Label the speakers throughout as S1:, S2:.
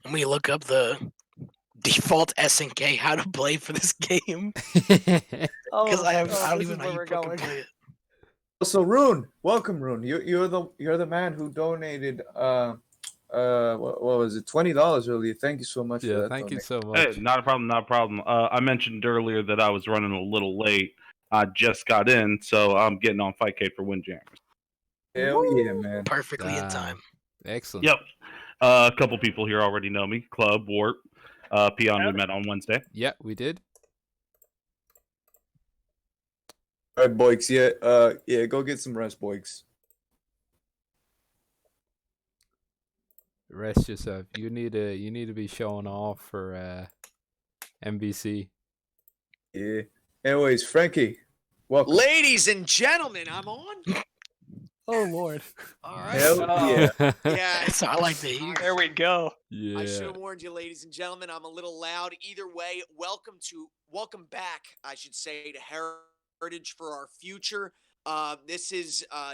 S1: Let me look up the default SNK how to play for this game because I don't even know how you fucking play it.
S2: So Rune, welcome Rune. You're the man who donated what was it, $20 earlier. Thank you so much for that.
S3: Thank you so
S4: Hey,
S3: much.
S4: not a problem. I mentioned earlier that I was running a little late. I just got in, so I'm getting on Fightcade for Windjammers.
S2: Hell yeah, man.
S1: Perfectly in time.
S3: Excellent.
S4: Yep. A couple people here already know me. Club, Warp, Peon we met on Wednesday.
S3: Yeah, we did.
S2: All right, boys. Yeah, go get some rest, boys.
S3: Rest yourself. You need to be showing off for NBC.
S2: Yeah. Anyways, Frankie, welcome.
S5: Ladies and gentlemen, I'm on.
S6: Oh Lord!
S5: All right.
S2: Hell yeah.
S5: Yeah,
S1: That's all I like to hear.
S6: There we go.
S3: Yeah.
S5: I should have warned you, ladies and gentlemen. I'm a little loud. Either way, welcome back, I should say, to Heritage for our future. This is, a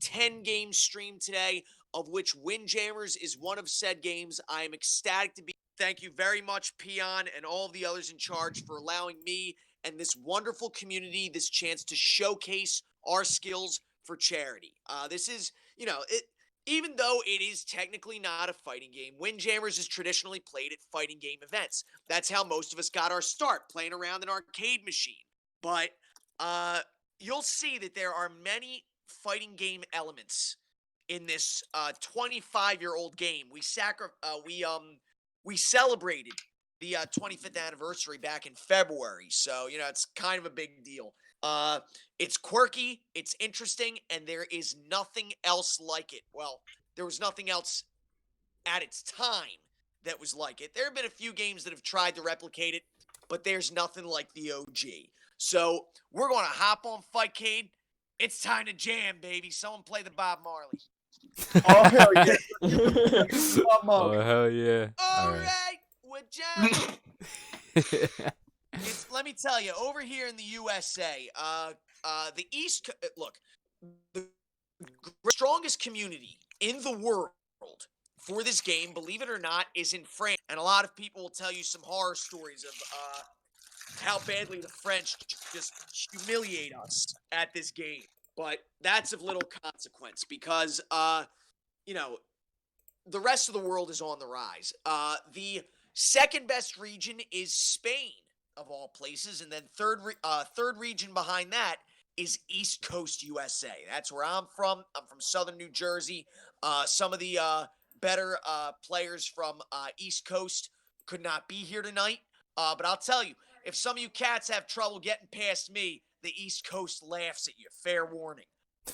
S5: 10-game stream today, of which Windjammers is one of said games. I am ecstatic to be. Thank you very much, Peon, and all of the others in charge for allowing me and this wonderful community this chance to showcase our skills for charity. This is, even though it is technically not a fighting game, Windjammers is traditionally played at fighting game events. That's how most of us got our start, playing around an arcade machine. But you'll see that there are many fighting game elements in this 25-year-old game. We celebrated the 25th anniversary back in February, so it's kind of a big deal. It's quirky, it's interesting, and there is nothing else like it. Well, there was nothing else at its time that was like it. There have been a few games that have tried to replicate it, but there's nothing like the OG. So we're going to hop on Fightcade. It's time to jam, baby. Someone play the Bob Marley.
S2: Oh hell yeah.
S3: Oh hell yeah.
S5: All right, we're jamming. Let me tell you, over here in the USA, the East, look, the strongest community in the world for this game, believe it or not, is in France. And a lot of people will tell you some horror stories of how badly the French just humiliate us at this game. But that's of little consequence because, the rest of the world is on the rise. The second best region is Spain, of all places, and then third region behind that is East Coast USA. That's where I'm from. I'm from Southern New Jersey. Some of the better players from East Coast could not be here tonight, but I'll tell you, if some of you cats have trouble getting past me, the East Coast laughs at you. Fair warning.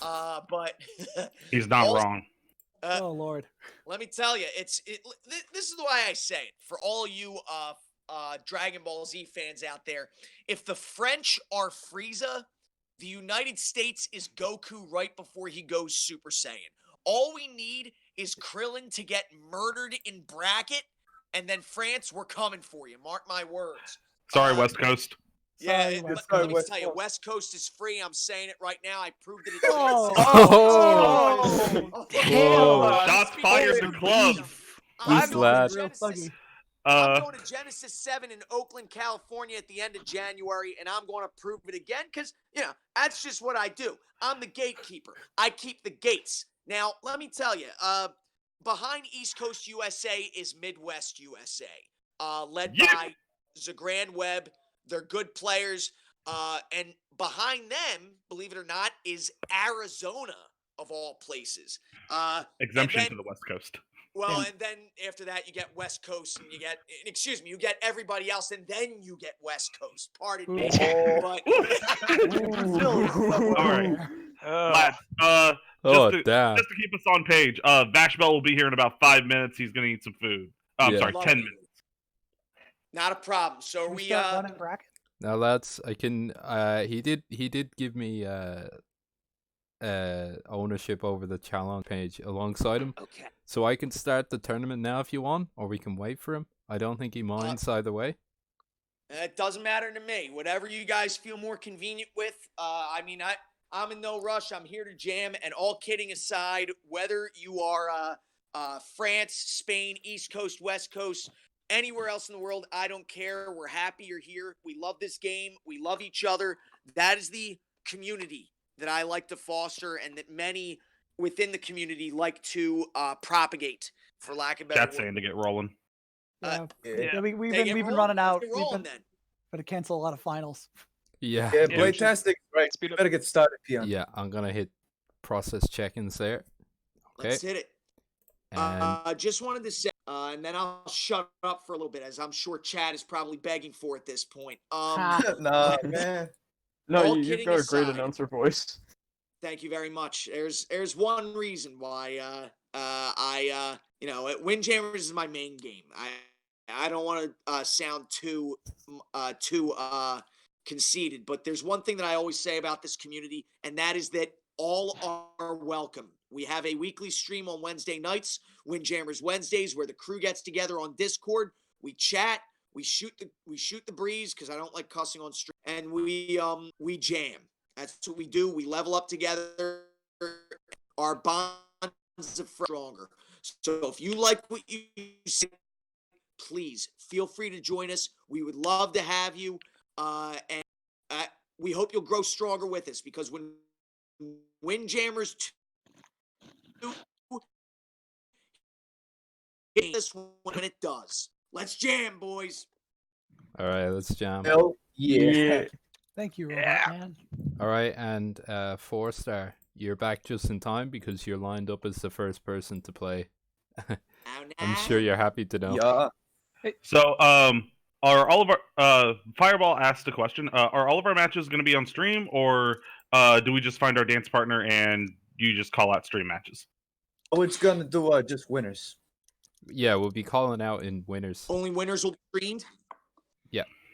S5: But
S4: he's not wrong.
S6: Oh Lord!
S5: Let me tell you, this is the way I say it for all you Dragon Ball Z fans out there. If the French are Frieza, the United States is Goku right before he goes Super Saiyan. All we need is Krillin to get murdered in bracket, and then France, we're coming for you. Mark my words.
S4: Sorry, West Coast.
S5: Yeah,
S6: Sorry,
S5: let me tell you, West Coast is free. I'm saying it right now. I proved it.
S4: Shots fired to Club.
S5: I'm going to
S6: Real
S5: Genesis 7 in Oakland, California at the end of January, and I'm going to prove it again because, that's just what I do. I'm the gatekeeper. I keep the gates. Now, let me tell you, behind East Coast USA is Midwest USA, led by Zagrand Webb. They're good players. And behind them, believe it or not, is Arizona, of all places.
S4: Exemption to the West Coast.
S5: Well, and then after that, you get West Coast, and you get everybody else, and then you get West Coast. Pardon me. But
S4: all right.
S3: Damn.
S4: Just to keep us on page, Vashbell will be here in about 5 minutes. He's going to eat some food. I'm sorry, 10 minutes.
S5: Not a problem. So we
S6: running bracket?
S3: Now lads, I can he did give me ownership over the challenge page alongside him.
S5: Okay.
S3: So I can start the tournament now if you want, or we can wait for him. I don't think he minds either way.
S5: It doesn't matter to me. Whatever you guys feel more convenient with. I'm in no rush. I'm here to jam. And all kidding aside, whether you are France, Spain, East Coast, West Coast, anywhere else in the world. I don't care. We're happy you're here. We love this game. We love each other. That is the community that I like to foster and that many within the community like to propagate, for lack of better
S4: Chat's
S5: word.
S4: saying to get rolling.
S6: Yeah, we've
S5: They
S6: been
S5: get
S6: running
S5: rolling,
S6: out.
S5: let's get
S6: We've
S5: rolling
S6: been
S5: then.
S6: going to cancel a lot of finals.
S3: Yeah.
S2: Yeah,
S7: Yeah,
S2: Blade Tastic, right.
S7: speed up.
S2: Better get started, Peon.
S3: Yeah, I'm gonna hit process check-ins there. Okay.
S5: Let's hit it.
S3: And
S5: Just wanted to say, and then I'll shut up for a little bit, as I'm sure Chad is probably begging for at this point.
S2: Nah, man.
S7: No,
S5: All
S7: you've
S5: kidding
S7: got a great
S5: aside.
S7: announcer voice.
S5: Thank you very much. There's one reason why at Windjammers is my main game. I don't want to sound too conceited, but there's one thing that I always say about this community, and that is that all are welcome. We have a weekly stream on Wednesday nights, Windjammers Wednesdays, where the crew gets together on Discord. We chat, we shoot the breeze, because I don't like cussing on stream, and we jam. That's what we do. We level up together. Our bonds are stronger. So if you like what you see, please feel free to join us. We would love to have you, and we hope you'll grow stronger with us, because when Windjammers 2 this when it does. Let's jam, boys.
S3: all right, let's jam.
S2: Hell yeah.
S6: Thank you, Robot Man.
S3: All right, and 4-star, you're back just in time because you're lined up as the first person to play. I'm sure you're happy to know.
S2: Yeah.
S4: So, are all of our Fireball asked a question? Are all of our matches going to be on stream, or do we just find our dance partner and you just call out stream matches?
S2: Oh, it's gonna do just winners.
S3: Yeah, we'll be calling out in winners,
S5: Only winners will be streamed.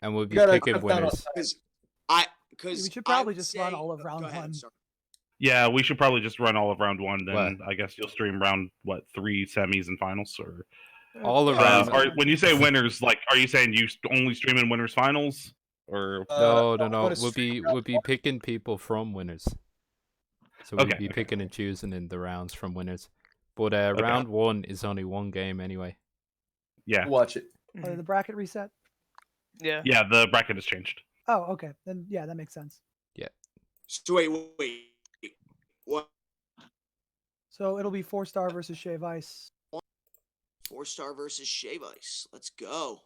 S3: and we'll be
S2: gotta
S3: picking
S2: cut down on
S3: winners.
S5: Because
S6: We should probably just run all of round one.
S4: Yeah, we should probably just run all of round one. Then
S3: What?
S4: I guess you'll stream round 3 semis and finals, or
S3: All around.
S4: when you say winners, like, are you saying you only stream in winners finals, or
S3: No.
S2: I'm gonna
S3: We'll
S2: stream
S3: be picking people from winners. So we'll
S4: Okay,
S3: be
S4: okay.
S3: picking and choosing in the rounds from winners. But round one is only one game anyway.
S4: yeah,
S2: Watch it.
S6: The bracket reset?
S7: Yeah.
S4: yeah, the bracket has changed.
S6: Oh, okay. Then yeah, that makes sense.
S5: So wait. What?
S6: So it'll be 4-star versus Shave Ice.
S5: 4-star versus Shave Ice. Let's go.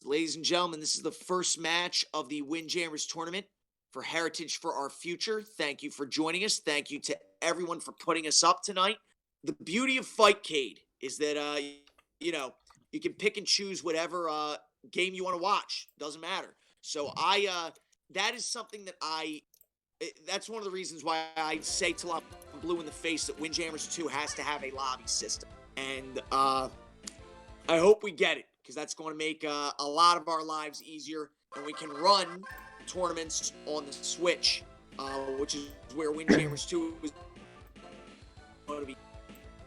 S5: Ladies and gentlemen, this is the first match of the Windjammers tournament for Heritage for Our Future. Thank you for joining us. Thank you to everyone for putting us up tonight. The beauty of Fightcade is that, you can pick and choose whatever game you want to watch. Doesn't matter. So that is something that that's one of the reasons why I say till I'm blue in the face that Windjammers 2 has to have a lobby system. And I hope we get it, because that's going to make a lot of our lives easier, and we can run tournaments on the Switch, which is where Windjammers 2 is going to be.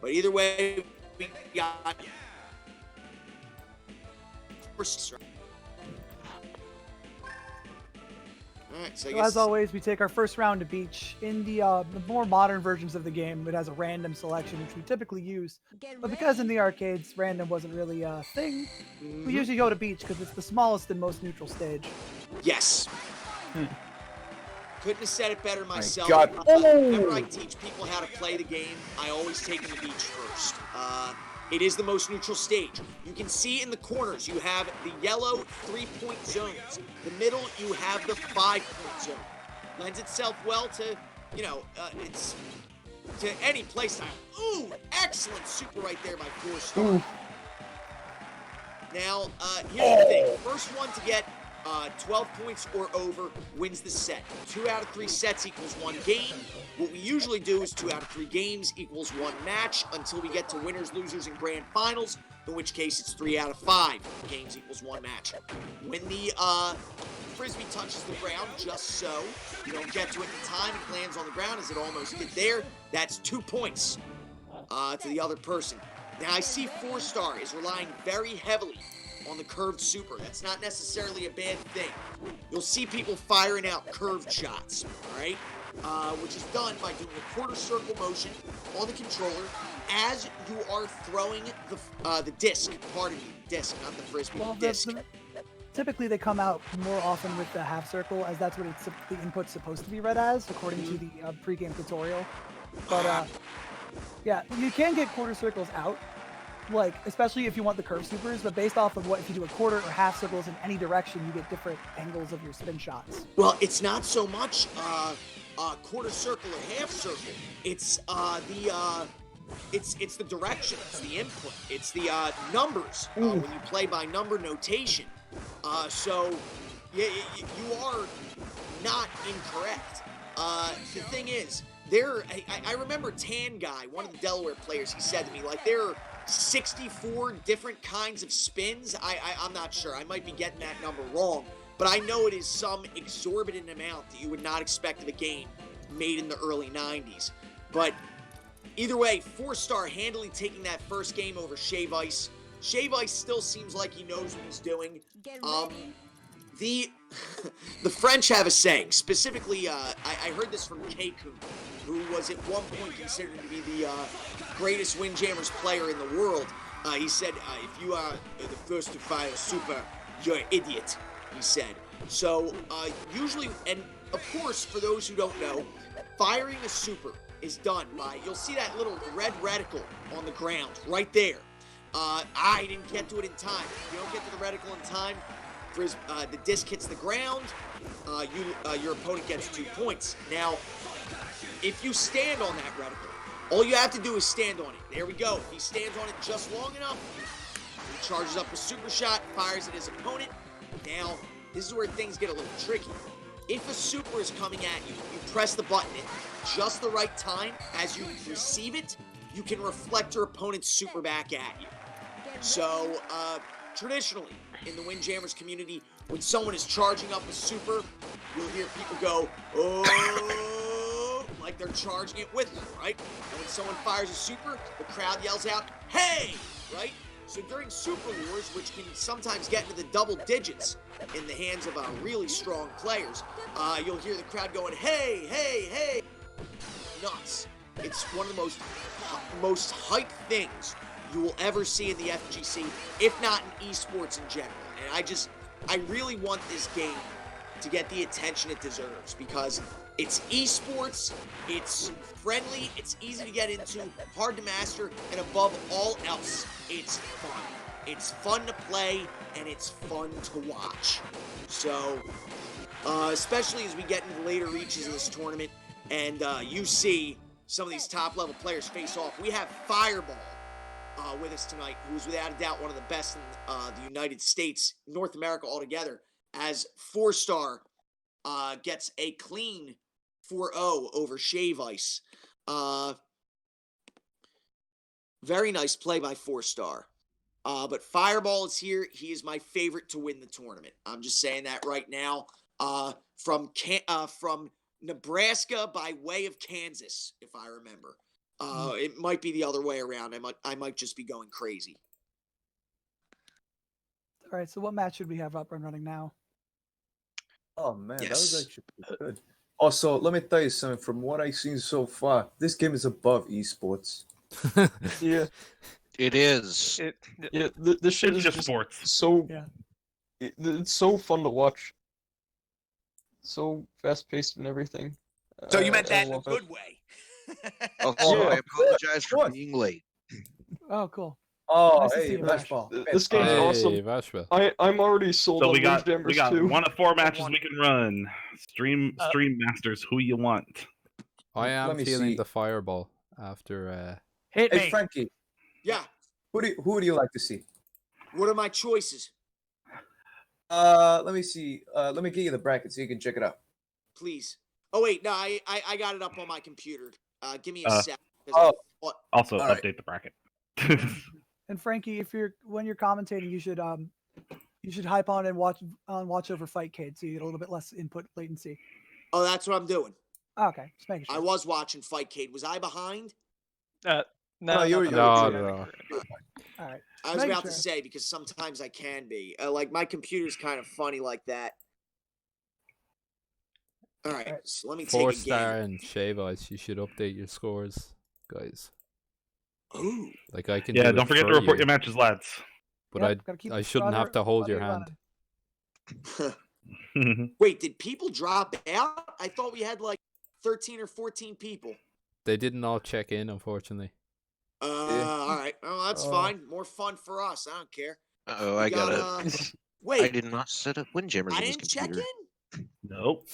S5: But either way, we got all right, so I
S6: So
S5: guess
S6: as always, we take our first round to beach. In the more modern versions of the game, it has a random selection, which we typically use. But because in the arcades, random wasn't really a thing, we usually go to beach because it's the smallest and most neutral stage.
S5: Yes. Couldn't have said it better myself.
S2: God.
S5: Whenever I teach people how to play the game, I always take them to beach first. It is the most neutral stage. You can see in the corners, you have the yellow 3-point zones. The middle, you have the 5-point zone. Lends itself well to, it's to any play style. Ooh, excellent super right there by 4-star. Now, here's the thing. First one to get 12 points or over wins the set. 2 out of 3 sets equals 1 game. What we usually do is 2 out of 3 games equals 1 match until we get to winners, losers, and grand finals, in which case it's 3 out of 5 games equals 1 match. When the frisbee touches the ground, just so you don't get to it in time, it lands on the ground as it almost did there, that's 2 points to the other person. Now, I see 4-star is relying very heavily on the curved super. That's not necessarily a bad thing. You'll see people firing out curved shots, all right? Which is done by doing a quarter circle motion on the controller, as you are throwing the disc, pardon me, disc, not the frisbee,
S6: Well,
S5: disc.
S6: Typically they come out more often with the half circle, as that's what the input's supposed to be read as, according to the pre-game tutorial. But yeah, you can get quarter circles out, like especially if you want the curve supers. But based off of if you do a quarter or half circles in any direction, you get different angles of your spin shots.
S5: Well, it's not so much quarter circle or half circle. It's it's the direction, it's the input, it's the numbers when you play by number notation. So you are not incorrect. The thing is, I remember Tan Guy, one of the Delaware players, he said to me, like, there are 64 different kinds of spins. I'm not sure. I might be getting that number wrong, but I know it is some exorbitant amount that you would not expect of a game made in the early 90s. But either way, 4-star handily taking that first game over Shave Ice. Shave Ice still seems like he knows what he's doing. The French have a saying. Specifically, I heard this from Keiko, who was at one point considered to be the greatest Windjammers player in the world. He said, if you are the first to fire a super, you're an idiot, he said. So, usually, and of course, for those who don't know, firing a super is done by, you'll see that little red reticle on the ground, right there. I didn't get to it in time. If you don't get to the reticle in time, the disc hits the ground, your opponent gets 2 points. Now, if you stand on that reticle, all you have to do is stand on it. There we go. If he stands on it just long enough, he charges up a super shot, fires at his opponent. Now, this is where things get a little tricky. If a super is coming at you, you press the button at just the right time. As you receive it, you can reflect your opponent's super back at you. So, traditionally, in the Windjammers community, when someone is charging up a super, you'll hear people go, oh, like they're charging it with them, right? And when someone fires a super, the crowd yells out, hey, right? So during Super Wars, which can sometimes get into the double digits in the hands of really strong players, you'll hear the crowd going, hey, hey, hey. Nuts. It's one of the most hype things you will ever see in the FGC, if not in esports in general. And I really want this game to get the attention it deserves, because it's esports, it's friendly, it's easy to get into, hard to master, and above all else, it's fun. It's fun to play, and it's fun to watch. So, especially as we get into the later reaches of this tournament, and you see some of these top-level players face off. We have Fireball with us tonight, who's without a doubt one of the best in the United States, North America altogether, as 4-star gets a clean 4-0 over Shave Ice. Very nice play by 4-star. But Fireball is here. He is my favorite to win the tournament. I'm just saying that right now. From Nebraska by way of Kansas, if I remember. It might be the other way around. I might just be going crazy.
S6: All right, so what match should we have up and running now?
S2: Oh man,
S5: Yes.
S2: that was actually pretty good. Also, let me tell you something. From what I've seen so far, this game is above esports.
S8: Yeah,
S7: It is.
S8: yeah. This shit
S4: It's
S8: is
S4: just
S8: just
S4: sports.
S8: so.
S6: Yeah.
S8: It's so fun to watch. So fast paced and everything.
S5: So you meant
S8: I
S5: that in a
S8: love it.
S5: good way.
S7: Also,
S8: Yeah,
S7: I apologize for
S2: course.
S7: being late.
S6: Oh, cool.
S2: Oh,
S6: Nice to see
S2: hey,
S6: you, Vash.
S2: Vashbell.
S8: This game's
S3: Hey,
S8: awesome.
S3: Vashbell.
S8: I'm already sold
S4: So
S8: on
S4: we got
S8: Windjammers too.
S4: 1 of 4 matches we can run. Stream masters, who you want?
S3: I am
S2: Let me
S3: feeling
S2: see.
S3: the fireball after.
S6: Hit
S2: Hey,
S6: me.
S2: Frankie,
S5: Yeah.
S2: who do you like to see?
S5: What are my choices?
S2: Let me see. Let me get you the bracket so you can check it out.
S5: Please. Oh, wait. No, I got it up on my computer. Give me a sec.
S2: oh.
S4: Also,
S2: All right.
S4: update the bracket.
S6: And Frankie, when you're commentating, you should hype on and watch over Fightcade, so you get a little bit less input latency.
S5: Oh, that's what I'm doing.
S6: Oh, okay, just making sure.
S5: I was watching Fightcade. Was I behind?
S2: No, you were-
S3: No.
S6: All right.
S5: I was
S6: Making
S5: about to
S6: sure.
S5: say, because sometimes I can be. Like, my computer's kind of funny like that. All right, so let me take a
S3: 4-star
S5: gander.
S3: and Shave Ice, you should update your scores, guys.
S5: Ooh.
S3: Like I can.
S4: Yeah,
S3: do
S4: don't
S3: it
S4: forget to
S3: for
S4: report
S3: you,
S4: your matches, lads.
S3: But
S6: Yep, gotta keep
S3: I
S6: the
S3: shouldn't have to hold your
S6: running.
S3: hand.
S5: Wait, did people drop out? I thought we had like 13 or 14 people.
S3: They didn't all check in, unfortunately.
S5: All right. Oh, that's fine. More fun for us. I don't care.
S7: Oh,
S5: We
S7: I got
S5: got,
S7: it.
S5: Wait,
S7: I did not set up Windjammers
S5: I
S7: on this
S5: didn't check
S7: computer.
S5: in?
S4: Nope.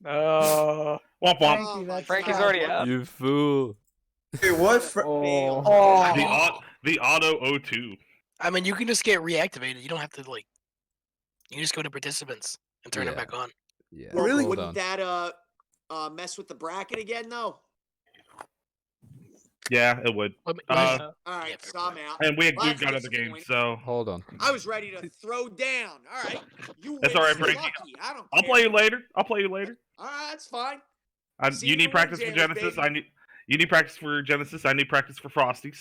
S8: Uh,
S4: Womp womp.
S6: Frankie, that's
S8: Frankie's
S6: sad.
S8: already out.
S3: You fool.
S2: Hey, what?
S8: Oh.
S4: The auto O2.
S1: I mean, you can just get reactivated. You don't have to like. You can just go to participants and turn it
S3: Yeah.
S1: back on.
S3: Yeah.
S5: Well,
S2: Really?
S3: Hold
S5: wouldn't
S3: on.
S5: that mess with the bracket again, though?
S4: Yeah, it would.
S1: Let me-
S5: All
S1: Yeah,
S5: right,
S1: fair
S5: so I'm
S1: point.
S5: out.
S4: And we've
S5: That's
S4: got other games,
S5: disappointing.
S4: so
S3: Hold on.
S5: I was ready to throw down. All right, you
S4: That's
S5: win.
S4: all right,
S5: You're
S4: Frankie.
S5: lucky. I don't
S4: I'll
S5: care.
S4: play you later. All right, that's fine. See You
S5: you
S4: need
S5: in
S4: practice for
S5: Windjammers,
S4: Genesis.
S5: baby.
S4: You need practice for Genesis. I need practice for Frosties.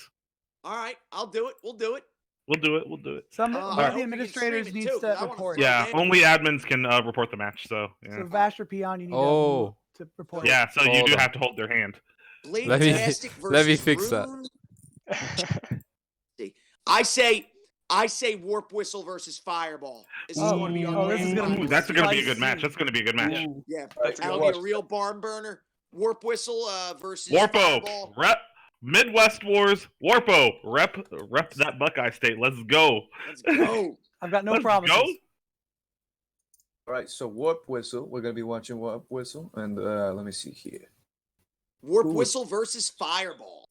S5: All right, I'll do it. We'll do it.
S4: We'll do it. We'll do it.
S6: One
S5: I
S6: of
S5: hope
S6: the
S5: you can
S6: administrators
S5: stream it
S6: needs
S5: too, 'cause
S6: to
S5: I wanna
S6: report.
S5: throw
S4: Yeah,
S5: it.
S4: only admins can report the match. So yeah,
S6: So Vash or Peon, you need
S3: Oh.
S6: to report.
S4: yeah. So you
S3: Hold
S4: do
S3: on.
S4: have to hold their hand.
S3: Let me-
S5: Bladetastic versus
S3: let me fix that.
S5: Rune. I say Warp Whistle versus Fireball. This is going to be our
S6: this is
S5: grand
S6: gonna be
S5: final.
S4: That's going to be a good
S6: spicy.
S4: match. That's going to be a good match.
S8: Ooh.
S5: Yeah,
S2: Alright,
S5: that'll
S2: watch.
S5: be a real barn burner. Warp Whistle versus
S4: Warpo,
S5: Fireball.
S4: rep Midwest Wars. Warpo, rep that Buckeye State. Let's go.
S5: Let's go.
S6: I've got no
S4: Let's
S6: promises.
S4: go.
S2: All right, so Warp Whistle. We're gonna be watching Warp Whistle, and let me see here.
S5: Warp
S2: Who would-
S5: Whistle versus Fireball.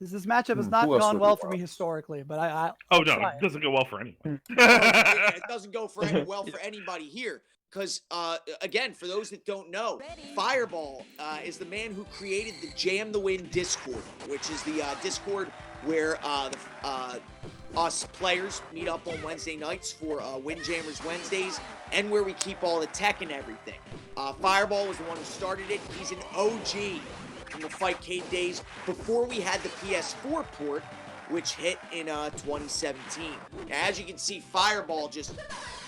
S6: This matchup has
S2: Hmm,
S6: not
S2: who else
S6: gone
S2: would
S6: well
S2: be
S6: for me
S2: wild?
S6: historically, but I
S4: Oh
S6: I'll
S4: no,
S6: try
S4: it doesn't go well for anyone.
S5: It doesn't go well for anybody here. Because, again, for those that don't know, Fireball is the man who created the Jam the Win Discord, which is the Discord where us players meet up on Wednesday nights for Windjammers Wednesdays, and where we keep all the tech and everything. Fireball was the one who started it. He's an OG from the Fightcade days before we had the PS4 port, which hit in 2017. Now, as you can see, Fireball just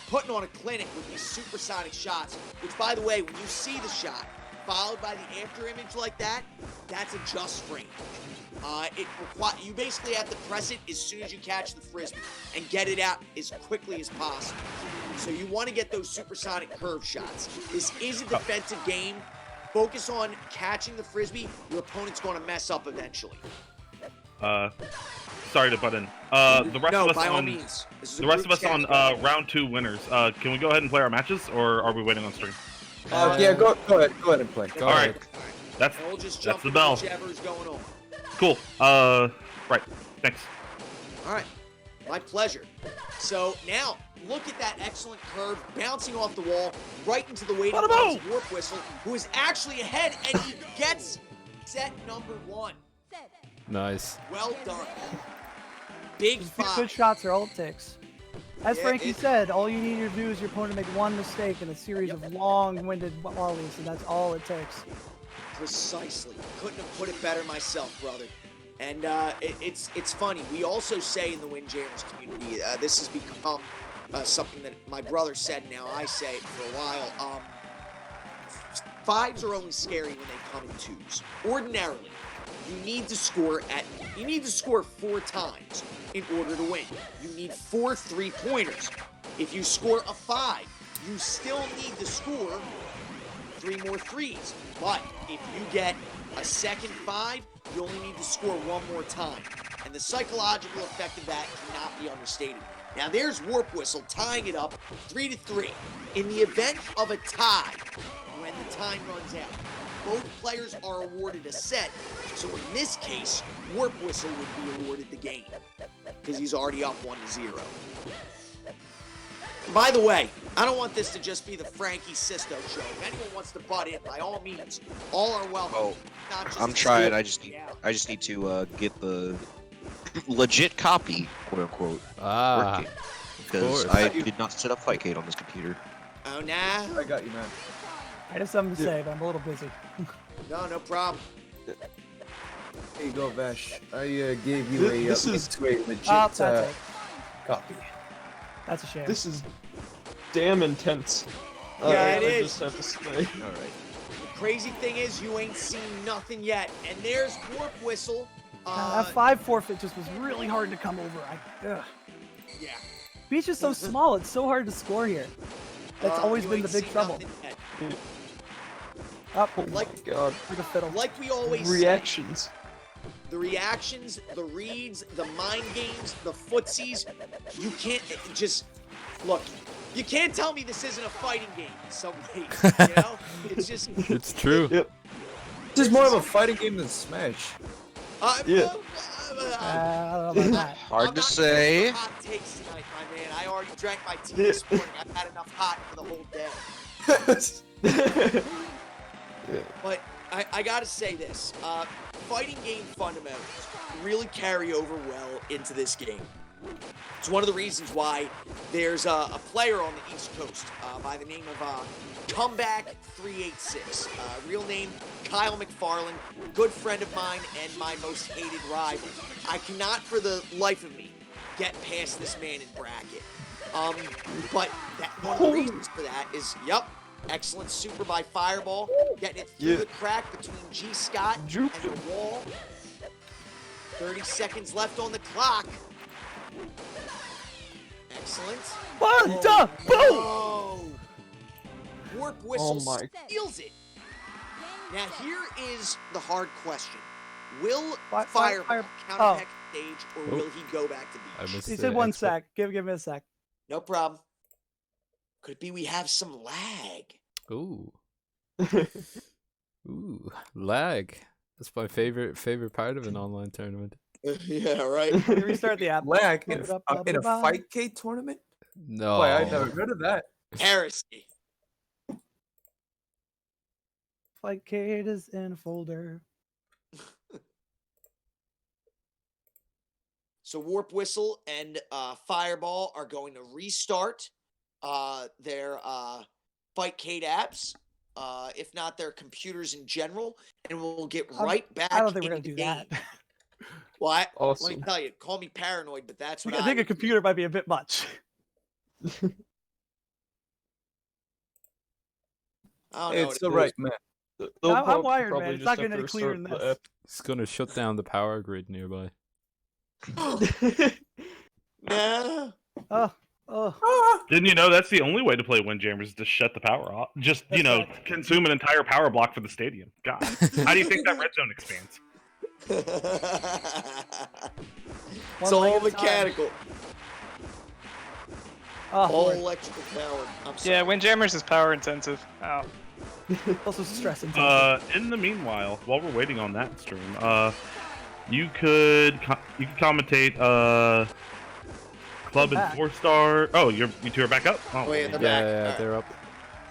S5: putting on a clinic with these supersonic shots, which, by the way, when you see the shot followed by the after image like that, that's a just frame. You basically have to press it as soon as you catch the frisbee and get it out as quickly as possible. So you want to get those supersonic curve shots. This is a defensive game. Focus on catching the frisbee. Your opponent's going to mess up eventually.
S4: Sorry to butt in. The rest
S5: No,
S4: of us
S5: by all
S4: on
S5: means. This is a
S4: the rest of
S5: group
S4: us on
S5: chat.
S4: round 2 winners. Can we go ahead and play our matches, or are we waiting on stream?
S2: Yeah, go ahead and play.
S3: Go
S4: All
S3: ahead.
S4: right. That's
S5: And we'll just
S4: that's
S5: jump
S4: the
S5: into
S4: bell.
S5: whichever's going on.
S4: Cool. Right. Thanks.
S5: All right. My pleasure. So now, look at that excellent curve bouncing off the wall right into the waiting lines of Warp Whistle, who is actually ahead, and he gets set number 1.
S3: Nice.
S5: Well done. Big
S6: Just good
S5: five.
S6: shots are all it takes. As
S5: Yeah,
S6: Frankie
S5: it-
S6: said, all you need to do is your opponent make one mistake in a series of long-winded volleys, and that's all it takes.
S5: Precisely. Couldn't have put it better myself, brother. And it's funny. We also say in the Windjammers community, this has become something that my brother said, now I say it for a while. Fives are only scary when they come in twos. Ordinarily, you need to score 4 times in order to win. You need 4 3-pointers. If you score a 5, you still need to score 3 more threes. But if you get a second 5, you only need to score 1 more time. And the psychological effect of that cannot be understated. Now there's Warp Whistle tying it up 3-3. In the event of a tie, when the time runs out, both players are awarded a set. So in this case, Warp Whistle would be awarded the game because he's already up 1-0. By the way, I don't want this to just be the Frankie Sisto show. If anyone wants to butt in, by all means, all are welcome.
S7: Oh,
S5: Not just
S7: I'm
S5: to
S7: trying.
S5: steal.
S7: I just need to get the legit copy, quote unquote,
S3: Ah.
S7: working because
S3: course.
S7: I did not set up Fightcade on this computer.
S5: Oh, nah.
S2: I got you, man.
S6: I have something to say, but I'm a little busy.
S5: No problem.
S2: There you go, Vash. I gave you
S8: This
S2: a
S8: is-
S2: legit
S6: That's it.
S2: copy.
S6: That's a shame.
S8: This is damn intense.
S5: Yeah, it
S8: I
S5: is.
S8: just have to say.
S7: All right.
S5: The crazy thing is you ain't seen nothing yet. And there's Warp Whistle
S6: That 5 forfeit just was really hard to come over.
S5: Yeah.
S6: Beach is so small, it's so hard to score here. That's always
S5: you
S6: been the
S5: ain't
S6: big
S5: seen
S6: trouble.
S5: nothing yet.
S6: Up,
S8: Oh my god.
S6: like a fiddle.
S5: Like we always say,
S8: Reactions.
S5: the reactions, the reads, the mind games, the footsies, you can't just look. You can't tell me this isn't a fighting game in some ways. You know, it's just.
S3: It's true.
S8: Yep.
S2: This is more of a fighting game than Smash.
S8: Yeah.
S6: I don't know about that.
S7: Hard
S5: I'm
S7: to
S5: not
S7: say.
S5: going for hot takes tonight, my man. I already drank my tea this morning. I've had enough hot for the whole day. But I gotta say this. Fighting game fundamentals really carry over well into this game. It's one of the reasons why there's a player on the East Coast by the name of Comeback 386. Real name Kyle McFarland, good friend of mine and my most hated rival. I cannot for the life of me get past this man in bracket. But one of the reasons for that is, excellent super by Fireball, getting it through the crack between G. Scott and the wall. 30 seconds left on the clock. Excellent.
S6: Boom!
S5: Warp Whistle
S8: Oh my.
S5: steals it. Now here is the hard question. Will
S6: Fire-
S5: Fireball
S6: fire-
S5: counterpick stage or will he go back to
S3: I
S5: beach?
S3: missed
S6: He
S3: the
S6: said 1
S3: expo-
S6: sec. Give me a sec.
S5: No problem. Could it be we have some lag?
S3: Ooh. Ooh. Lag. That's my favorite part of an online tournament.
S5: Yeah, right.
S6: Let me restart the app.
S2: Lag in a Fightcade tournament?
S3: No.
S2: Boy, I never heard of that.
S5: Heresy.
S6: Fightcade is in a folder.
S5: So Warp Whistle and Fireball are going to restart their Fightcade apps, if not their computers in general, and we'll get right back.
S6: I don't think we're
S5: into
S6: gonna do
S5: the
S6: that.
S5: game. Well, let me
S8: Awesome.
S5: tell you, call me paranoid, but that's what
S6: I think a
S5: would-
S6: computer might be a bit much.
S5: I don't know.
S2: It's the right man.
S6: I'm wired, man. It's not getting any clearer than this.
S3: It's gonna shut down the power grid nearby.
S5: Nah.
S6: Oh,
S4: Didn't you know that's the only way to play Windjammers is to shut the power off? Just,
S6: That's right.
S4: consume an entire power block for the stadium. God. How do you think that red zone expands?
S5: It's all mechanical,
S6: oh,
S5: all
S6: Lord.
S5: electrical powered. I'm sorry.
S9: Yeah, Windjammers is power intensive. Ow.
S6: Also stress intensive.
S4: In the meanwhile, while we're waiting on that stream, you could commentate Club
S6: I'm
S4: and
S6: back.
S4: 4-star. Oh, you two are back up. Oh,
S5: Wait, they're
S3: Yeah,
S5: back.
S3: yeah,
S5: Alright.
S3: they're up.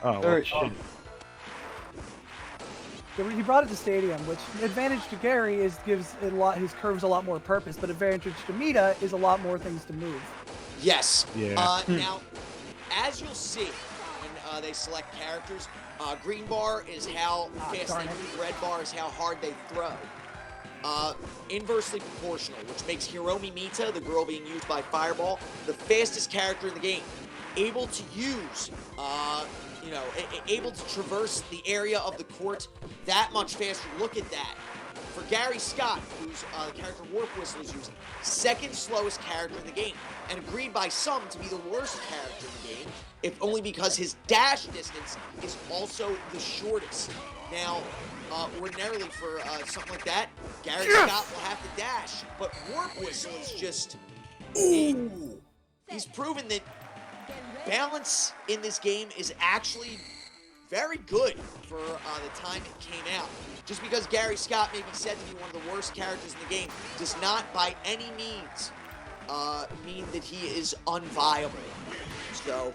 S4: oh, well,
S8: Alright.
S4: shit.
S6: He brought it to stadium, which advantage to Gary is gives it a lot. His curves a lot more purpose, but advantage to Mita is a lot more things to move.
S5: Yes.
S4: Yeah.
S5: Now, as you'll see when they select characters, green bar is how fast
S6: darn
S5: they
S6: it.
S5: move, red bar is how hard they throw. Inversely proportional, which makes Hiromi Mita, the girl being used by Fireball, the fastest character in the game. Able to use, able to traverse the area of the court that much faster. Look at that. For Gary Scott, who's the character Warp Whistle is using, second slowest character in the game, and agreed by some to be the worst character in the game, if only because his dash distance is also the shortest. Now, ordinarily for something like that, Gary Scott will have to dash, but Warp Whistle is just... He's proven that balance in this game is actually very good for the time it came out. Just because Gary Scott may be said to be one of the worst characters in the game does not by any means mean that he is unviable. So,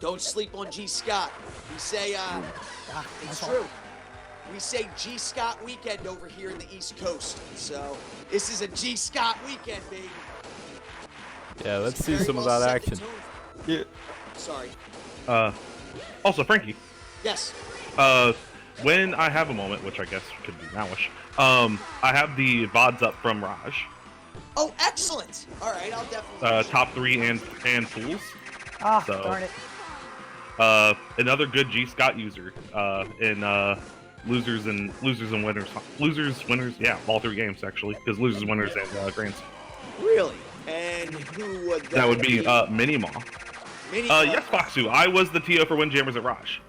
S5: don't sleep on G. Scott. We say, it's true. We say G. Scott weekend over here in the East Coast. So, this is a G. Scott weekend, baby.
S3: Yeah, let's see
S5: Very
S3: some of
S5: well
S3: that
S5: set the
S3: action.
S5: tone.
S8: Yeah.
S5: Sorry.
S4: Also, Frankie,
S5: Yes.
S4: when I have a moment, which I guess could be nowish, I have the VODs up from Raj.
S5: Oh, excellent. All right, I'll definitely.
S4: Top 3 and Fools.
S6: Darn it.
S4: Another good G. Scott user in losers and winners. Yeah, all 3 games actually, because losers, winners, and grands.
S5: Really? And who would
S4: That would be Minimaw.
S5: Minimaw.
S4: Yes, Foxu. I was the TO for Windjammers at Raj.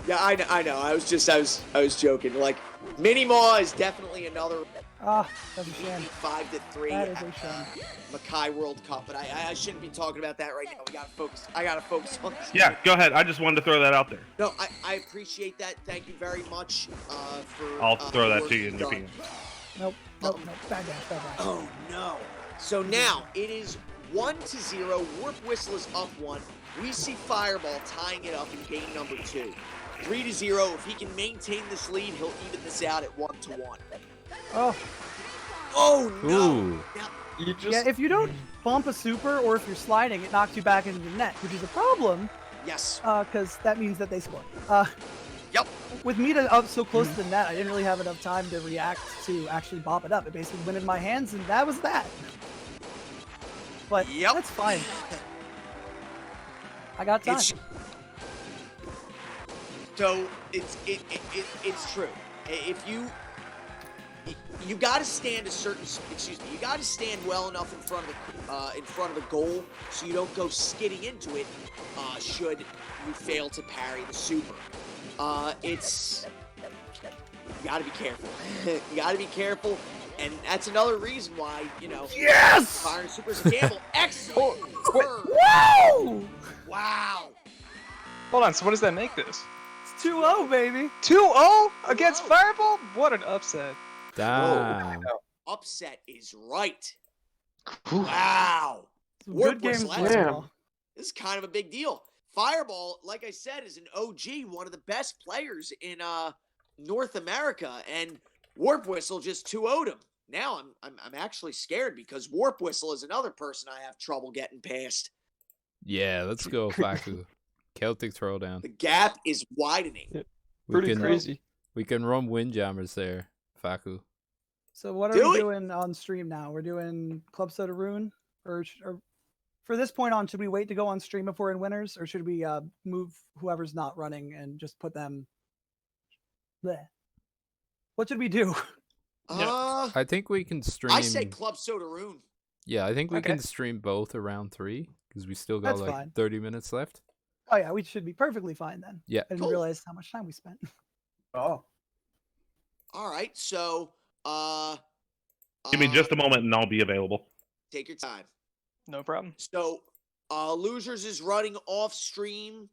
S5: Yeah, I know. I was joking. Like, Minimaw is definitely another.
S6: Ah, that's a shame.
S5: 5-3
S6: That is a shame.
S5: Mackay World Cup, but I shouldn't be talking about that right now. We gotta focus. I gotta focus on this.
S4: Yeah, go ahead. I just wanted to throw that out there.
S5: No, I appreciate that. Thank you very much for.
S4: I'll throw that
S5: work
S4: to you in your
S5: done.
S4: PM.
S6: Nope. Bad dash.
S5: Oh no! So now it is 1-0. Warp Whistle is up 1. We see Fireball tying it up in game number 2. 3-0. If he can maintain this lead, he'll even this out at 1-1.
S6: Oh.
S5: Oh no!
S3: Ooh.
S5: Now,
S6: Yeah, if you don't bump a super or if you're sliding, it knocks you back into the net, which is a problem.
S5: yes.
S6: Because that means that they score.
S5: Yep.
S6: With me up so close to the net, I didn't really have enough time to react to actually bop it up. It basically went in my hands, and that was that. But
S5: Yep.
S6: that's fine. I got time.
S5: So it's true. If you got to stand you got to stand well enough in front of the goal so you don't go skidding into it. Should you fail to parry the super, you got to be careful. You got to be careful, and that's another reason why
S6: Yes!
S5: firing super is a gamble. Excellent.
S6: Whoa!
S5: Wow.
S9: Hold on, so what does that make this?
S6: It's 2-0, baby.
S9: 2-0 against Fireball? What an upset.
S3: Damn.
S5: Upset is right. Wow.
S6: Some
S5: Warp
S6: good games.
S5: Whistle,
S6: Whistle.
S5: This is kind of a big deal. Fireball, like I said, is an OG, one of the best players in North America, and Warp Whistle just 2-0'd him. Now I'm actually scared because Warp Whistle is another person I have trouble getting past.
S3: Yeah, let's go, Faku. Celtic Throwdown.
S5: The gap is widening.
S8: Pretty crazy.
S3: We can run Windjammers there, Faku.
S6: So what are we doing on stream now? We're doing Club Soda Rune, or for this point on, should we wait to go on stream if we're in winners, or should we move whoever's not running and just put them? Bleh. What should we do?
S3: I think we can stream.
S5: I say Club Soda Rune.
S3: Yeah, I think we can stream both around 3 because we still got
S6: That's
S3: like
S6: fine.
S3: 30 minutes left.
S6: Oh yeah, we should be perfectly fine then.
S3: Yeah.
S6: I didn't realize how much time we spent.
S2: Oh.
S5: All right, so
S4: Give me just a moment and I'll be available.
S5: take your time.
S9: No problem.
S5: So, Losers is running off stream.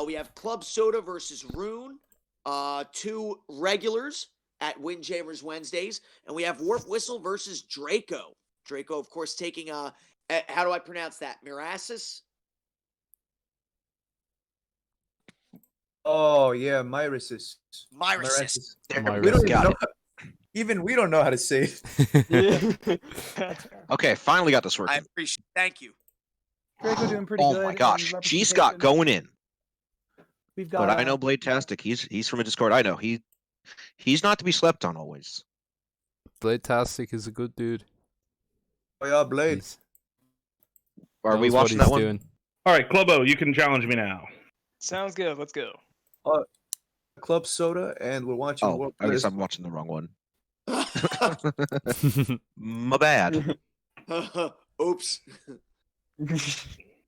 S5: We have Club Soda versus Rune. 2 regulars at Windjammers Wednesdays. And we have Warp Whistle versus Draco. Draco, of course, taking, how do I pronounce that? Mirasis?
S2: Oh, yeah, Myrisis.
S5: Myrisis.
S2: We don't even we don't know how to say it.
S7: Okay, finally got this working.
S5: I appreciate it. Thank you.
S6: Draco doing pretty good.
S7: Oh my gosh, G Scott going in.
S6: We've got.
S7: But I know Blade-tastic. He's from a Discord. I know he's not to be slept on always.
S3: Blade-tastic is a good dude.
S2: Oh yeah, Blade.
S7: Are we
S3: Knows what
S7: watching
S3: he's
S7: that one?
S3: doing.
S4: All right, Clubbo, you can challenge me now.
S9: Sounds good. Let's go.
S2: Club Soda, and we're watching.
S7: Oh, I guess I'm watching the wrong one. My bad.
S5: Oops.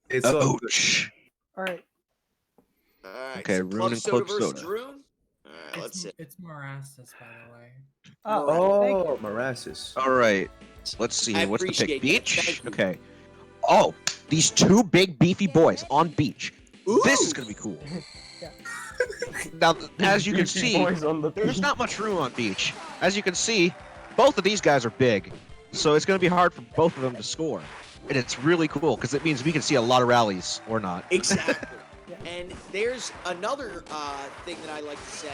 S2: It's all good.
S7: Ouch.
S6: All right.
S5: All right.
S7: Okay,
S5: so
S7: Rune and
S5: Club
S7: Club
S5: Soda versus
S7: Soda.
S5: Rune. All right, let's see.
S10: It's Morasis, by the way.
S2: Oh, Morasis.
S7: All right. Let's see.
S5: I
S7: What's the pick?
S5: appreciate that.
S7: Beach?
S5: Thank you.
S7: Okay. Oh, these 2 big beefy boys on beach. This is gonna be cool. Now, as you can see, there's not much room on beach. As you can see, both of these guys are big, so it's gonna be hard for both of them to score. And it's really cool because it means we can see a lot of rallies or not.
S5: Exactly. And there's another thing that I like to say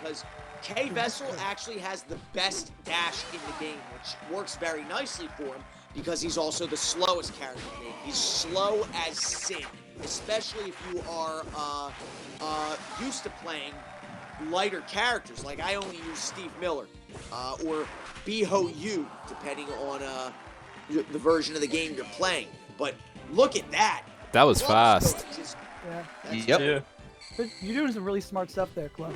S5: because K Vessel actually has the best dash in the game, which works very nicely for him because he's also the slowest character in the game. He's slow as sin, especially if you are used to playing lighter characters. Like I only use Steve Miller or Beho Yu, depending on the version of the game you're playing. But look at that.
S3: That was fast.
S6: Yeah.
S7: Yep.
S8: Yeah.
S6: But you're doing some really smart stuff there, Club.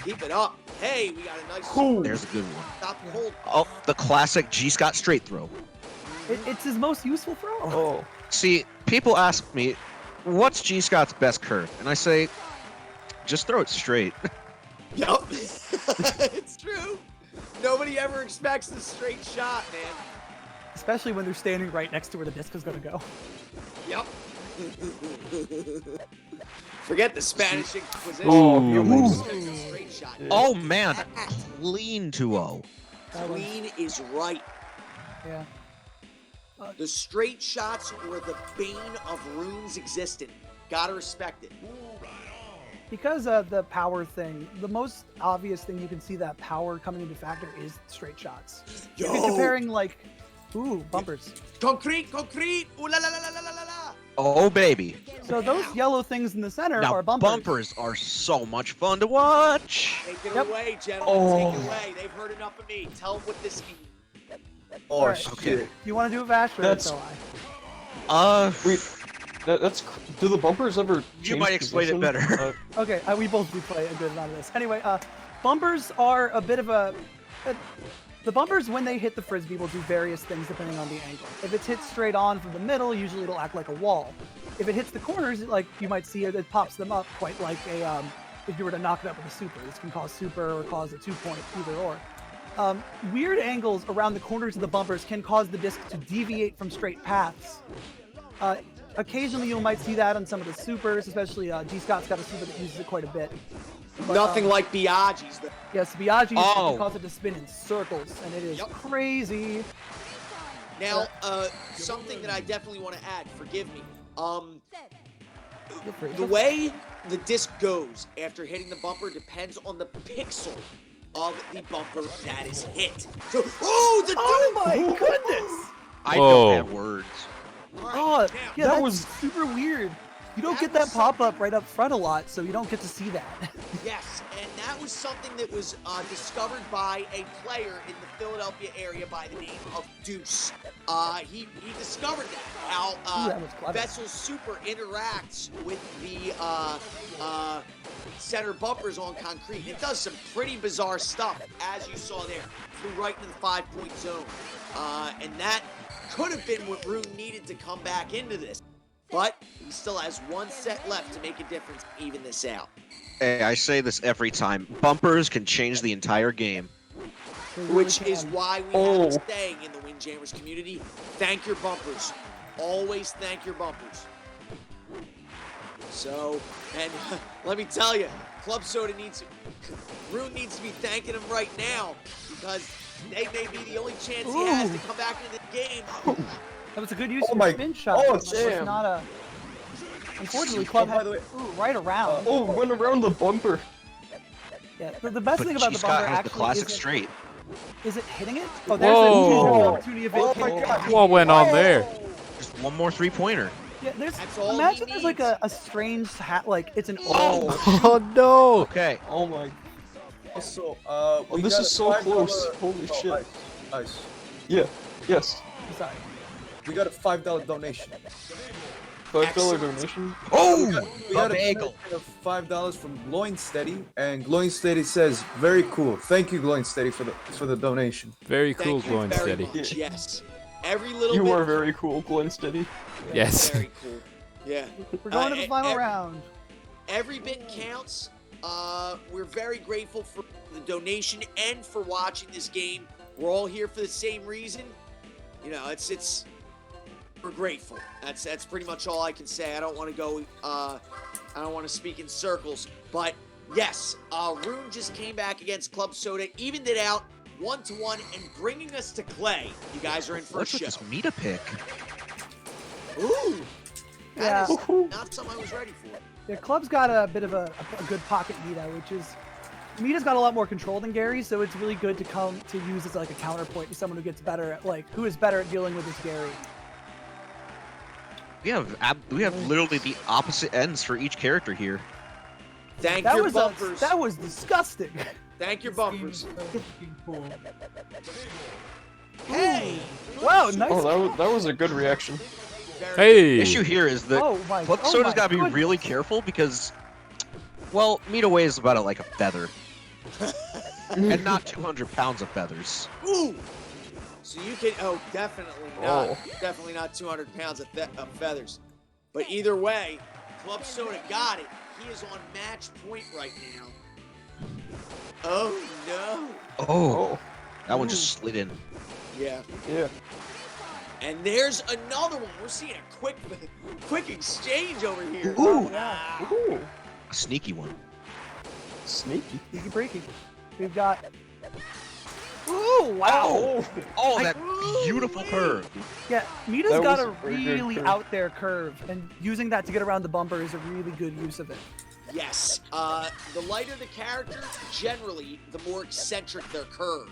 S5: Keep it up. Hey, we got a nice.
S7: There's a good one.
S5: Stop cold.
S7: Oh, the classic G. Scott straight throw.
S6: It's his most useful throw.
S8: Oh.
S7: See, people ask me, what's G. Scott's best curve? And I say, just throw it straight.
S5: Yup. It's true. Nobody ever expects the straight shot, man.
S6: Especially when they're standing right next to where the disc is going to go.
S5: Yep. Forget the Spanish Inquisition.
S3: Oh,
S5: Nobody expects a straight shot.
S7: Oh man, clean 2-0.
S5: Clean is right.
S6: Yeah.
S5: The straight shots were the bane of Rune's existence. Gotta respect it.
S6: Because of the power thing, the most obvious thing you can see that power coming into factor is straight shots.
S5: Yo!
S6: If you're comparing like, ooh, bumpers.
S5: Concrete, ooh la la la la la la la.
S7: Oh baby.
S6: So those yellow things in the center
S7: Now
S6: are bumpers.
S7: bumpers are so much fun to watch.
S5: Take it
S6: Yep.
S5: away, gentlemen. Take it away. They've heard enough of me. Tell them what this means.
S2: Oh
S6: Alright.
S2: shit.
S7: Okay.
S6: You want to do a Vash?
S8: That's-
S6: So I.
S8: Wait. Do the bumpers ever
S7: You
S8: change
S7: might explain it
S8: position?
S7: better.
S6: Okay, we both do play a good amount of this. Anyway, bumpers are a bit of the bumpers, when they hit the frisbee, will do various things depending on the angle. If it's hit straight on from the middle, usually it'll act like a wall. If it hits the corners, like you might see it pops them up quite like a, if you were to knock it up with a super. This can cause super or cause a 2-point, either or. Weird angles around the corners of the bumpers can cause the disc to deviate from straight paths. Occasionally you might see that on some of the supers, especially G. Scott's got a super that uses it quite a bit. But,
S5: Nothing like Biaggi's.
S6: Yes, Biaggi's
S7: Oh.
S6: can cause it to spin in circles, and it is crazy.
S5: Now, something that I definitely want to add. Forgive me. The way the disc goes after hitting the bumper depends on the pixel of the bumper that is hit. So,
S6: Oh my goodness!
S7: I
S3: Whoa.
S7: don't have words.
S6: Oh, yeah,
S8: that
S6: that
S8: was-
S6: was super weird. You don't
S5: That
S6: get that
S5: was
S6: pop-up right up front a lot, so you don't get to see that.
S5: yes, and that was something that was discovered by a player in the Philadelphia area by the name of Deuce. He discovered that, how
S6: Ooh, that was clever.
S5: Vessel's super interacts with the center bumpers on concrete. It does some pretty bizarre stuff, as you saw there. Flew right into the 5-point zone. And that could have been what Rune needed to come back into this. But he still has one set left to make a difference, even this out.
S7: Hey, I say this every time. Bumpers can change the entire game.
S6: They really
S5: Which is
S6: can.
S5: why we have a saying in the Windjammers community: thank your bumpers. Always thank your bumpers. So, and let me tell you, Club Soda Rune needs to be thanking them right now, because they may be the only chance he has to come back into the game.
S6: That was a good use
S2: Oh
S6: of
S2: my-
S6: your spin shot.
S2: oh,
S6: but it's
S2: damn.
S6: not a... Unfortunately, Club
S2: by
S6: had
S2: the way-
S6: right around.
S8: Oh, went around the bumper.
S6: Yeah, but the best
S7: But
S6: thing about
S7: G.
S6: the bumper
S7: Scott has the
S6: actually
S7: classic
S6: isn't,
S7: straight.
S6: is it hitting it? Oh, there's
S3: Whoa.
S6: an opportunity of it
S2: Oh
S6: hitting
S2: my
S6: it.
S2: God.
S3: What went on there?
S7: Just one more 3-pointer.
S6: Yeah, there's.
S5: That's all he
S6: Imagine there's like
S5: needs.
S6: a strange hat, like it's an
S3: Oh no!
S7: Okay.
S8: Oh my.
S2: So,
S8: Oh, this is so close. Holy shit.
S2: Ice.
S8: Yeah. Yes.
S6: Sorry.
S2: We got a $5 donation.
S8: $5
S5: Excellent.
S8: donation.
S7: Oh!
S2: We got a
S7: bagel.
S2: donation of $5 from Glowing Steady, and Glowing Steady says, "Very cool. Thank you, Glowing Steady, for the donation."
S3: Very cool,
S5: Thank you
S3: Glowing
S5: very
S3: Steady.
S5: much. Yes. Every little
S8: You
S5: bit.
S8: are very cool, Glenn Steady.
S3: Yes.
S5: Very cool. Yeah.
S6: We're going to the final
S5: every-
S6: round.
S5: Every bit counts. We're very grateful for the donation and for watching this game. We're all here for the same reason. You know, it's we're grateful. That's pretty much all I can say. I don't want to go. I don't want to speak in circles, but yes, Rune just came back against Club Soda, evened it out 1-1, and bringing us to Clay. You guys are in for a
S7: What's with
S5: show.
S7: this Meta pick?
S5: Ooh,
S6: Yeah.
S5: that is not something I was ready for.
S6: The club's got a bit of a good pocket Mita, which is Mita's got a lot more control than Gary, so it's really good to come to use as like a counterpoint to someone who gets better at who is better at dealing with this Gary.
S7: We have literally the opposite ends for each character here.
S5: Thank
S6: That
S5: your
S6: was
S5: bumpers.
S6: that was disgusting.
S5: Thank your
S10: This game
S5: bumpers.
S10: is so fucking cool.
S5: Hey!
S6: Wow, nice.
S8: Oh, that was a good reaction.
S5: Very
S3: Hey!
S7: The issue here is that
S6: Oh my.
S7: Club
S6: oh
S7: Soda's
S6: my
S7: got to be
S6: goodness.
S7: really careful because, well, Meta weighs about like a feather. And not 200 pounds of feathers.
S5: Ooh! So you can, definitely not. Definitely not 200 pounds of feathers. But either way, Club Soda got it. He is on match point right now. Oh, no.
S7: Oh. That one just slid in.
S5: Yeah.
S8: Yeah.
S5: And there's another one. We're seeing a quick exchange over here.
S7: Ooh.
S8: Ooh.
S7: A sneaky one.
S8: Sneaky.
S6: Sneaky breaky. We've got. Ooh, wow.
S7: Oh, that beautiful curve.
S6: Yeah, Mita's
S8: That
S6: got
S8: was
S6: a
S8: a very good
S6: really
S8: curve.
S6: out there curve, and using that to get around the bumper is a really good use of it.
S5: Yes. The lighter the character, generally, the more eccentric their curve.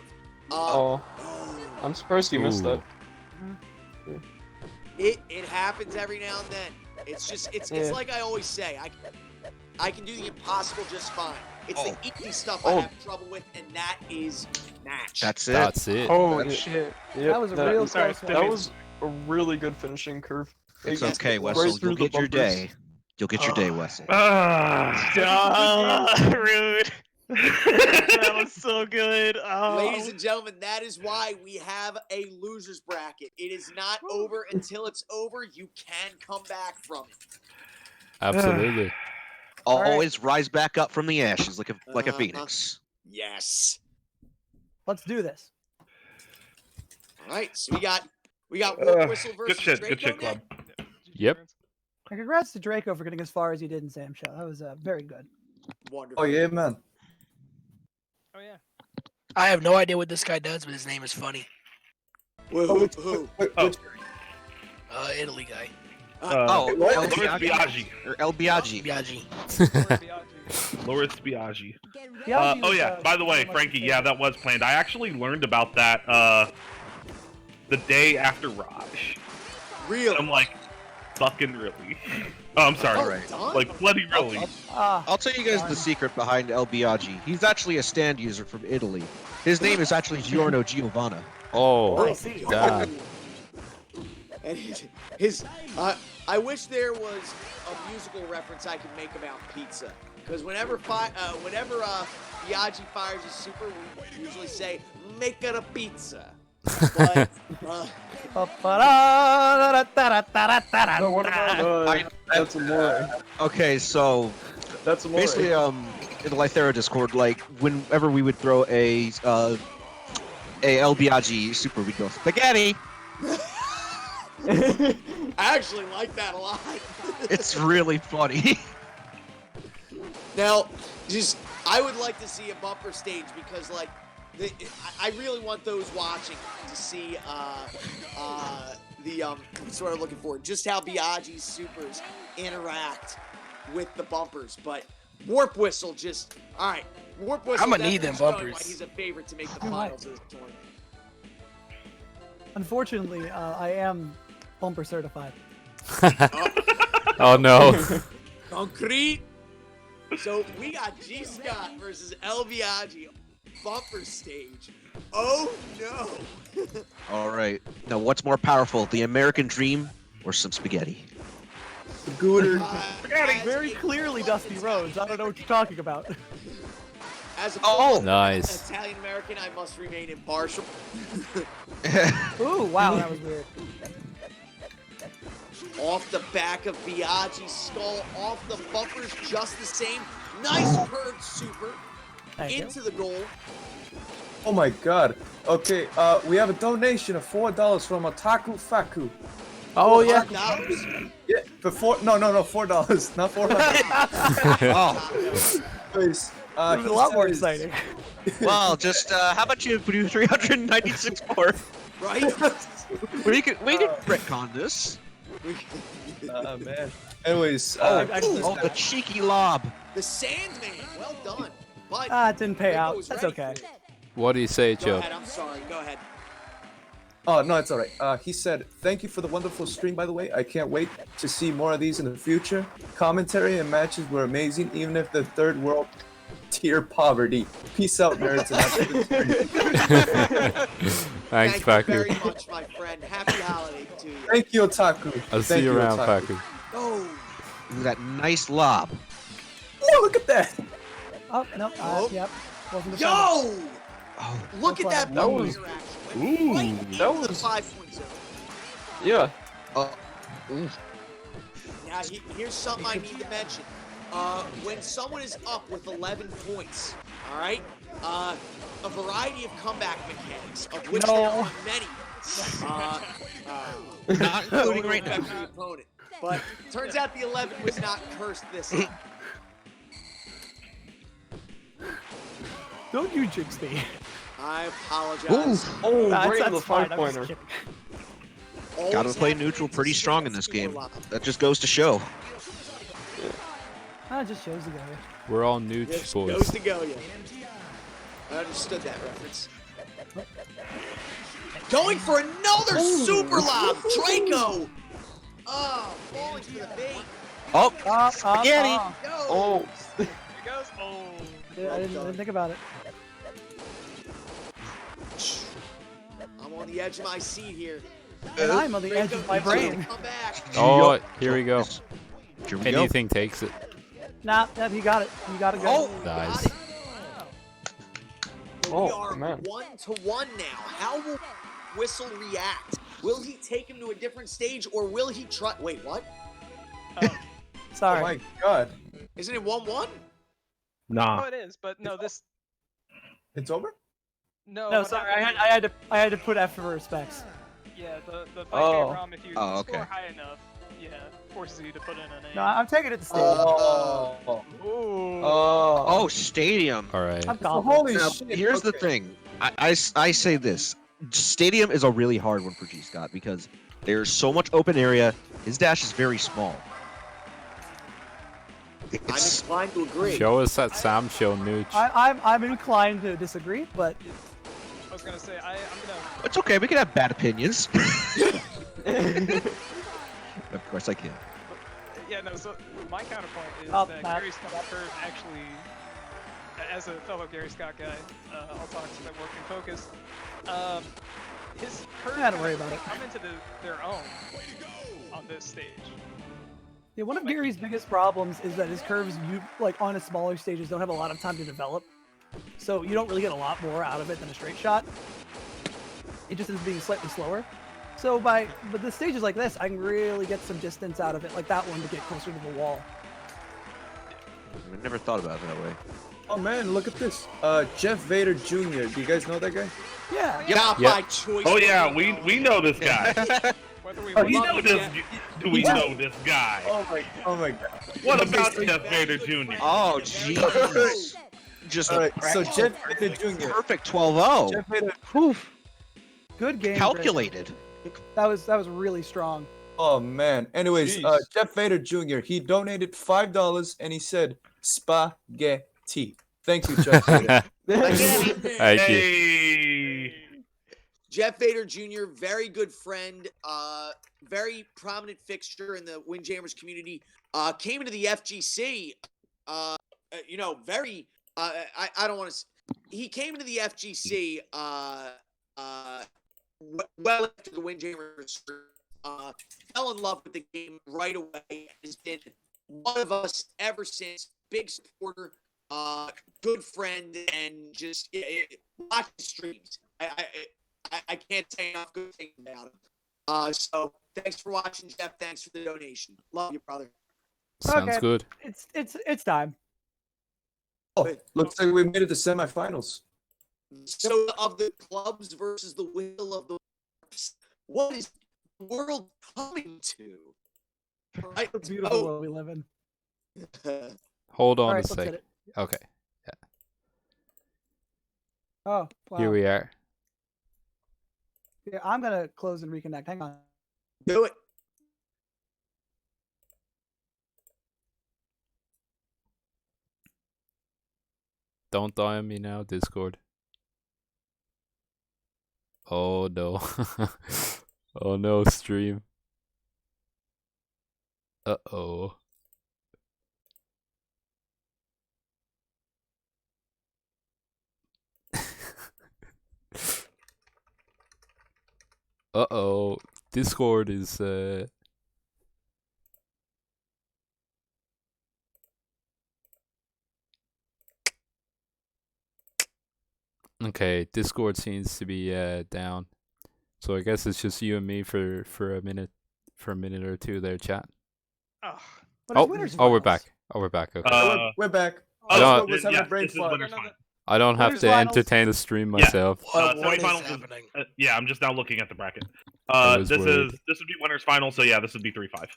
S8: I'm surprised you missed that.
S5: It happens every now and then. It's just it's like I always say. I can do the impossible just fine. It's the easy stuff I have trouble with, and that is match.
S7: That's it.
S3: That's it.
S8: Oh shit! Yep,
S6: That was a real close one.
S8: That was a really good finishing curve.
S7: It's
S8: It-
S7: okay,
S8: right
S7: Wessel.
S8: through
S7: You'll
S8: the
S7: get your
S8: bumpers.
S7: day. You'll get your day, Wessel.
S9: Rude. That was so good. Oh.
S5: Ladies and gentlemen, that is why we have a loser's bracket. It is not over until it's over. You can come back from it.
S3: Absolutely.
S7: Always rise back up from the ashes like a phoenix.
S5: Yes.
S6: Let's do this.
S5: All right, so we got Warp Whistle versus
S4: Good shit,
S5: Draco
S4: good shit,
S5: next.
S4: club.
S3: Yep.
S6: And congrats to Draco for getting as far as he did in Sam Show. That was very good.
S5: Wonderful.
S2: Oh yeah, man.
S9: Oh yeah.
S1: I have no idea what this guy does, but his name is funny.
S5: Who?
S1: Italy guy.
S7: Oh,
S2: what?
S7: El
S4: Loris Biaggi.
S7: Or El Biaggi.
S1: Biaggi.
S4: Loris Biaggi.
S6: Biaggi
S4: Oh
S6: was,
S4: yeah, by the way,
S6: very much
S4: Frankie,
S6: my
S4: yeah,
S6: favorite.
S4: that was planned. I actually learned about that the day after Raj.
S5: Really?
S4: I'm like, fucking really? Oh, I'm sorry.
S7: Alright.
S5: Done?
S4: Like, bloody really?
S7: I'll tell you guys the secret behind El Biaggi. He's actually a stand user from Italy. His name is actually Giorno Giovanna.
S3: Oh,
S6: I see.
S3: damn.
S5: And I wish there was a musical reference I could make about pizza. Because whenever Biaggi fires a super, we usually say, make it a pizza. But,
S8: No, what about that's Amore?
S7: Okay, so
S8: That's Amore.
S7: basically, in the Lythera Discord, like whenever we would throw a El Biaggi super, we'd go spaghetti.
S5: I actually like that a lot.
S7: It's really funny.
S5: Now, I would like to see a bumper stage because, like, I really want those watching to see that's what I'm looking for. Just how Biaggi's supers interact with the bumpers. But Warp Whistle alright. Warp Whistle.
S1: I'ma need them
S5: showing
S1: bumpers.
S5: Why he's a favorite to make the finals of this tournament.
S6: Unfortunately, I am bumper certified.
S3: Oh no.
S5: Concrete. So we got G Scott versus El Biaggi bumper stage. Oh no.
S7: All right. Now, what's more powerful, the American dream or some spaghetti?
S2: Gooter.
S6: Very clearly Dusty Rhodes. I don't know what you're talking about.
S5: As a
S3: Nice.
S5: Italian American, I must remain impartial.
S6: Ooh, wow, that was weird.
S5: Off the back of Biaggi's skull, off the bumpers, just the same. Nice curved super
S6: Thank you.
S5: into the goal.
S2: Oh my god. Okay, we have a donation of $4 from Otaku Faku.
S3: Oh yeah.
S5: $4.
S2: Yeah, for $4, no, $4, not $4.
S7: Oh,
S2: Please.
S6: It was a lot more exciting.
S7: well, just how about you do 396 more?
S5: Right?
S7: We could retcon this.
S2: Man. Anyways,
S7: The cheeky lob.
S5: The Sandman, well done. But
S6: It didn't pay
S5: Draco
S6: out.
S5: was
S6: That's
S5: ready
S6: okay.
S5: for it.
S3: What do you say,
S5: Go
S3: Joe?
S5: ahead, I'm sorry. Go ahead.
S2: oh no, it's alright. He said, "Thank you for the wonderful stream, by the way. I can't wait to see more of these in the future. Commentary and matches were amazing, even if the third world tier poverty. Peace out, nerds." And
S3: Thanks,
S5: Thank you
S3: Paku.
S5: very much, my friend. Happy holiday to you.
S2: Thank you, Otaku.
S3: I'll see
S2: Thank
S3: you around,
S2: Otaku.
S3: Paku.
S5: Oh,
S7: Look at that nice lob.
S2: Oh, look at that.
S6: Oh, no.
S5: Oh.
S6: Yep. Wasn't
S5: Yo!
S7: Oh.
S5: Look at that
S8: That was-
S5: interaction. Went right
S8: that
S5: into the
S8: was-
S5: 5-point zone.
S8: Yeah.
S5: Now, here's something I need to mention. When someone is up with 11 points, all right, a variety of comeback mechanics, of which there are many,
S7: Not including right now.
S5: the opponent. But turns out the 11 was not cursed this time.
S6: Don't you jinx me.
S5: I apologize.
S8: Oh,
S6: That's-
S8: right in the
S6: that's fine, I was
S8: 5-pointer.
S6: kidding.
S5: Always
S7: Gotta play
S5: have
S7: neutral
S5: to
S7: pretty
S5: stick
S7: strong
S5: with
S7: in this
S5: super
S7: game.
S5: lob.
S7: That just goes to show.
S6: That just shows you.
S3: We're all nooch
S5: Yes,
S3: boys.
S5: goes to go, yeah. I understood that reference. Going for another super lob, Draco! Oh, falling for the bait.
S7: Oh,
S6: Spaghetti!
S5: Yo!
S8: Oh.
S9: Here it goes. Oh.
S6: I didn't think about it.
S5: I'm on the edge of my seat here.
S6: And I'm on the edge of my brain.
S5: Come back.
S3: Oh, here we go.
S7: Here we go.
S3: Anything takes it.
S6: Nah, you got it. You got it.
S5: Oh,
S3: Nice.
S5: got it. So we
S8: Oh,
S5: are
S8: man.
S5: 1-1 now. How will Whistle react? Will he take him to a different stage, or will he try? Wait, what?
S6: Sorry.
S2: Oh my god.
S5: Isn't it 1-1?
S4: Nah.
S9: Oh, it is, but no, this.
S2: It's over?
S9: No.
S6: No,
S9: what
S6: sorry.
S9: happened
S6: I had to put F for respects.
S9: Yeah, the
S8: Oh.
S9: Fightcade ROM, if you
S7: Oh,
S9: score
S7: okay.
S9: high enough, forces you to put in a name.
S6: No, I'm taking it to stage.
S2: Oh.
S9: Ooh.
S7: Oh, stadium.
S3: All right.
S6: I'm confident.
S2: Holy
S7: Now,
S2: shit.
S7: here's the
S2: okay.
S7: thing. I say this. Stadium is a really hard one for G Scott because there's so much open area. His dash is very small.
S5: I'm
S7: It's,
S5: inclined to agree.
S3: Show us that Sam show nooch.
S6: I'm inclined to disagree, but
S9: I was gonna say, I'm gonna.
S7: it's okay. We can have bad opinions. Of course I can.
S9: Yeah, no, so my counterpoint is
S6: Oh,
S9: that
S6: Matt.
S9: Gary Scott Curve actually, as a fellow Gary Scott guy, I'll talk to that work in focus. His curve
S6: Yeah, don't worry about it.
S9: come into their own on this stage.
S6: yeah, one of Gary's biggest problems is that his curves, on his smaller stages, don't have a lot of time to develop. So you don't really get a lot more out of it than a straight shot. It just ends up being slightly slower. So but the stages like this, I can really get some distance out of it, like that one, to get closer to the wall.
S7: I never thought about it that way.
S2: Oh man, look at this. Jeff Vader Jr. Do you guys know that guy?
S6: Yeah.
S5: Not
S3: Yep.
S5: by choice.
S4: Oh yeah, we know this guy.
S9: Whether we
S2: Oh,
S9: want
S2: he
S9: to
S4: know
S9: or
S4: this.
S9: not.
S4: Do we know this guy?
S2: Oh my god.
S4: What about Jeff Vader Jr.?
S7: Oh, jeez. Just
S2: Alright,
S7: a
S2: so Jeff Vader Jr.
S7: perfect 12-0.
S2: Jeff Vader.
S6: Good game.
S7: Calculated.
S6: Greg. That was really strong.
S2: Oh man. Anyways,
S8: Jeez.
S2: Jeff Vader Jr. He donated $5 and he said spaghetti. Thank you, Jeff Vader.
S3: Thank you.
S4: Hey.
S5: Jeff Vader Jr., very good friend, very prominent fixture in the Windjammers community. Came into the FGC, very. I don't want to. He came into the FGC well after the Windjammers. Fell in love with the game right away. Has been one of us ever since. Big supporter, good friend, and just watch the streams. I can't say enough good things about him. So thanks for watching, Jeff. Thanks for the donation. Love you, brother.
S3: Sounds
S6: Okay.
S3: good.
S6: It's time.
S2: Oh, looks like we made it to semifinals.
S5: So of the clubs versus the will of the what is the world coming to? Right?
S6: It's a beautiful world we live in.
S3: Hold on
S6: All
S3: a
S6: right, let's
S3: sec.
S6: hit it.
S3: Okay,
S6: Oh, wow.
S3: here we are.
S6: Yeah, I'm gonna close and reconnect. Hang on.
S5: Do it.
S3: Don't die on me now, Discord. Oh no. Oh no, stream. Uh-oh. Uh-oh. Discord is Okay, Discord seems to be down, so I guess it's just you and me for a minute or two there, chat.
S9: Oh,
S3: Oh, we're back. Oh, we're back. Okay.
S2: We're back.
S3: I don't-
S2: was having a brain
S4: this is
S2: fart.
S4: winners final.
S3: I don't have
S6: Winners
S3: to
S6: finals.
S3: entertain the stream
S4: Yeah.
S3: myself.
S1: What is
S4: Semifinals is,
S1: happening?
S4: yeah, I'm just now looking at the bracket.
S3: I was
S4: This
S3: worried.
S4: would be winners final. So yeah, this would be 3-5.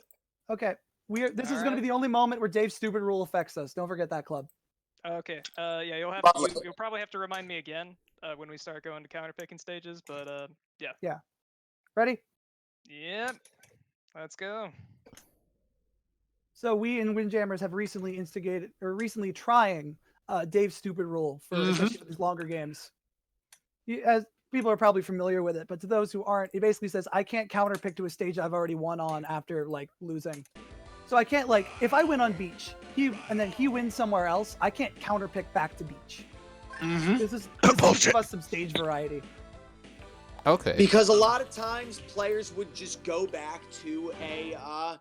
S6: Okay. This is going to
S9: Alright.
S6: be the only moment where Dave's stupid rule affects us. Don't forget that, club.
S9: Okay. Yeah, you'll probably have to remind me again when we start going to counter picking stages. But yeah.
S6: Ready?
S9: Yep. Let's go.
S6: So we in Windjammers have recently trying Dave's stupid rule for especially for these longer games. As people are probably familiar with it, but to those who aren't, it basically says I can't counter pick to a stage I've already won on after like losing. So I can't if I win on beach, and then he wins somewhere else, I can't counter pick back to beach. This is to give us some stage variety.
S3: Okay.
S5: Because a lot of times players would just go back to a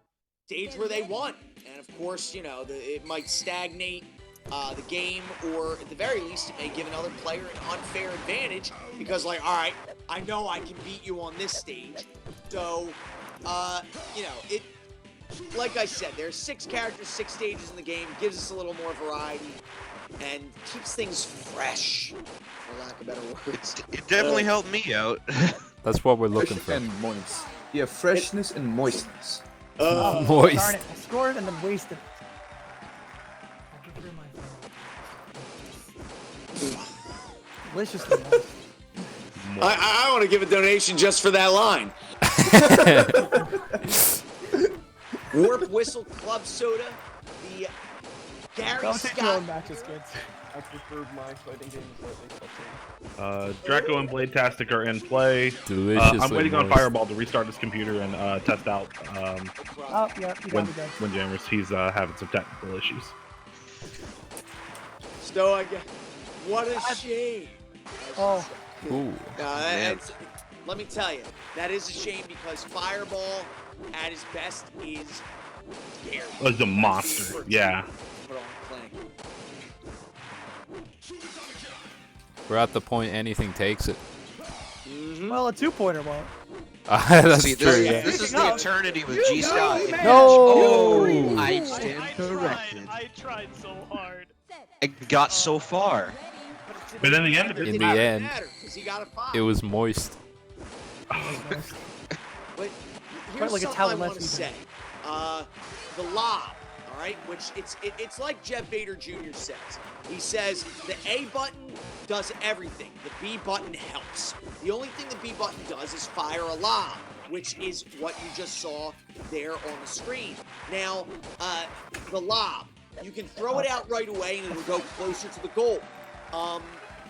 S5: stage where they won, and of course, it might stagnate the game, or at the very least, it may give another player an unfair advantage because, all right, I know I can beat you on this stage, so it. Like I said, there's 6 characters, 6 stages in the game. Gives us a little more variety and keeps things fresh, for lack of better words.
S7: It definitely helped me out.
S3: That's what we're looking
S2: Fresh
S3: for.
S2: and moist. Yeah, freshness and moistness.
S3: Moist.
S6: Darn it! I scored and then wasted it.
S10: I can throw my phone.
S6: Deliciously moist.
S5: I want to give a donation just for that line. Warp Whistle Club Soda, the Gary
S6: Don't take your own
S5: Scott.
S6: matches, kids.
S8: I prefer my fighting games.
S4: Draco and Bladetastic are in play.
S3: Deliciously
S4: I'm waiting on
S3: moist.
S4: Fireball to restart his computer and test out
S6: Oh, yeah, you got me good.
S4: Windjammers. He's having some technical issues.
S5: Stoic, what a shame.
S6: Oh,
S3: Ooh.
S5: Let me tell you, that is a shame because Fireball at his best is scary.
S4: Was a monster. Yeah.
S5: Put on playing.
S3: We're at the point anything takes it.
S6: well, a 2-pointer won't.
S3: That's
S7: See,
S3: true.
S7: this is the eternity with G Scott.
S3: No!
S7: I stand corrected.
S9: I tried so hard.
S7: I got so far.
S4: But in the end,
S3: In
S5: It
S3: the
S5: didn't
S3: end,
S5: matter 'cause he got a 5.
S3: it was moist.
S5: But
S6: Quite
S5: here's
S6: like a
S5: something I
S6: talent
S5: want to
S6: lesson.
S5: say. The lob, all right, which it's like Jeff Bader Jr. says. He says the A button does everything. The B button helps. The only thing the B button does is fire a lob, which is what you just saw there on the screen. Now, the lob, you can throw it out right away and it'll go closer to the goal.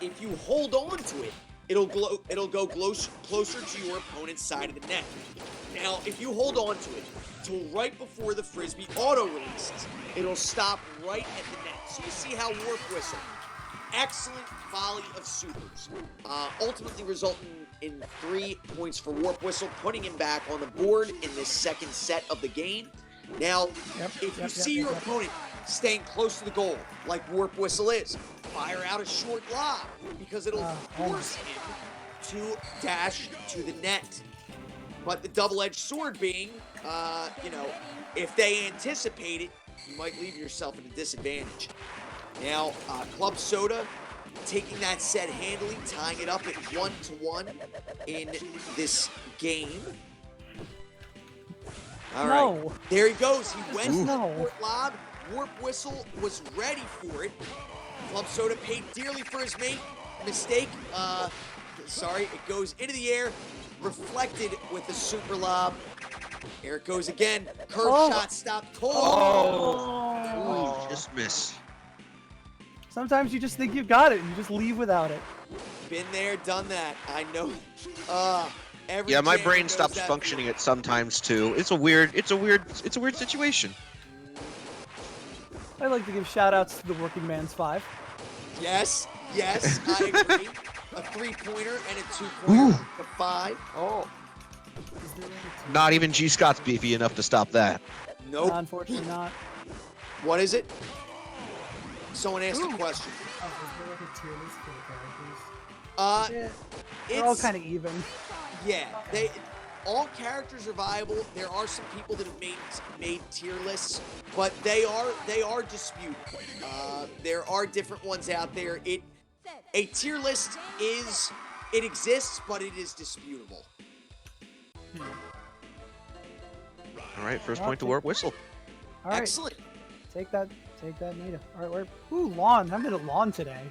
S5: If you hold on to it, it'll go closer to your opponent's side of the net. Now, if you hold on to it till right before the frisbee auto releases, it'll stop right at the net. So you see how Warp Whistle, excellent volley of supers, ultimately resulting in 3 points for Warp Whistle, putting him back on the board in this second set of the game. Now, if you see your opponent staying close to the goal, like Warp Whistle is, fire out a short lob because it'll force him to dash to the net. But the double-edged sword being, if they anticipate it, you might leave yourself at a disadvantage. Now, Club Soda taking that set handily, tying it up at 1-1 in this game. All right, there he goes. He went to the short lob. Warp Whistle was ready for it. Club Soda paid dearly for his mate. Mistake. It goes into the air. Reflected with the super lob. Here it goes again. Curve shot stopped cold.
S7: Just miss.
S6: Sometimes you just think you got it and you just leave without it.
S5: Been there, done that. I know.
S7: Yeah, my
S5: jammer
S7: brain
S5: knows
S7: stops
S5: that
S7: functioning at sometimes too. It's a weird situation.
S6: I'd like to give shout-outs to the Working Man's 5.
S5: Yes, I agree. A 3-pointer and a 2-pointer. The 5.
S8: Oh.
S7: Not even G Scott's beefy enough to stop that.
S5: Nope.
S6: Unfortunately not.
S5: What is it? Someone asked a question.
S10: Oh, is there like a tier list for the characters?
S6: Yeah, they're all
S5: It's
S6: kind of even.
S5: yeah. All characters are viable. There are some people that have made tier lists, but they are disputed. There are different ones out there. A tier list exists, but it is disputable.
S7: All right, first point to Warp Whistle.
S6: All right,
S5: Excellent.
S6: take that, Nita. All right, lawn. I'm in a lawn today.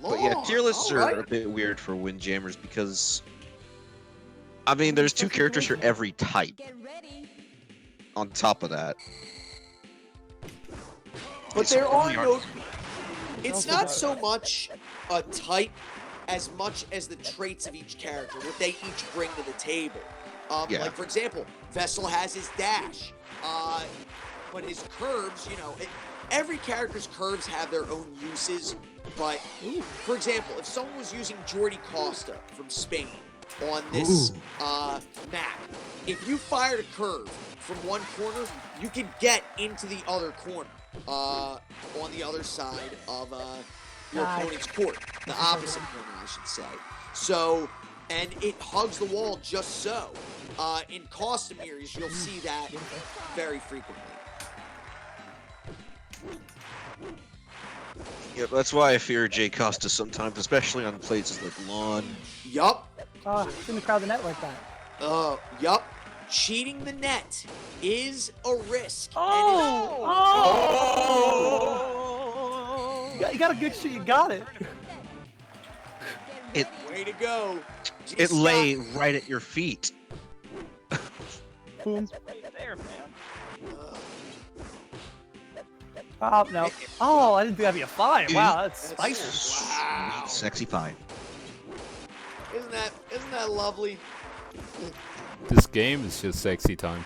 S7: But yeah, tier lists
S5: All
S7: are
S5: right.
S7: a bit weird for Windjammers because, I mean, there's 2 characters for every type. On top of that.
S5: But
S7: It's
S5: there are
S7: really
S5: no.
S7: hard.
S5: It's not so much a type as much as the traits of each character, what they each bring to the table.
S7: Yeah.
S5: Like, for example, Vessel has his dash, but his curves, every character's curves have their own uses. But, for example, if someone was using Jordi Costa from Spain on this map, if you fired a curve from one corner, you could get into the other corner on the other side of your opponent's court, the opposite corner, I should say. So, and it hugs the wall just so. In Costa mirrors, you'll see that very frequently.
S7: Yeah, that's why I fear Jay Costa sometimes, especially on places like lawn.
S5: Yup.
S6: Shouldn't crowd the net like that.
S5: Yup. Cheating the net is a risk.
S6: You got a good shot. You got it.
S5: Way to go.
S7: It lay right at your feet.
S6: Boom.
S9: Right there, man.
S6: Oh no. Oh, I didn't think that'd be a 5. Wow, that's spicy.
S5: Wow.
S7: Sexy pie.
S5: Isn't that lovely?
S3: This game is just sexy time.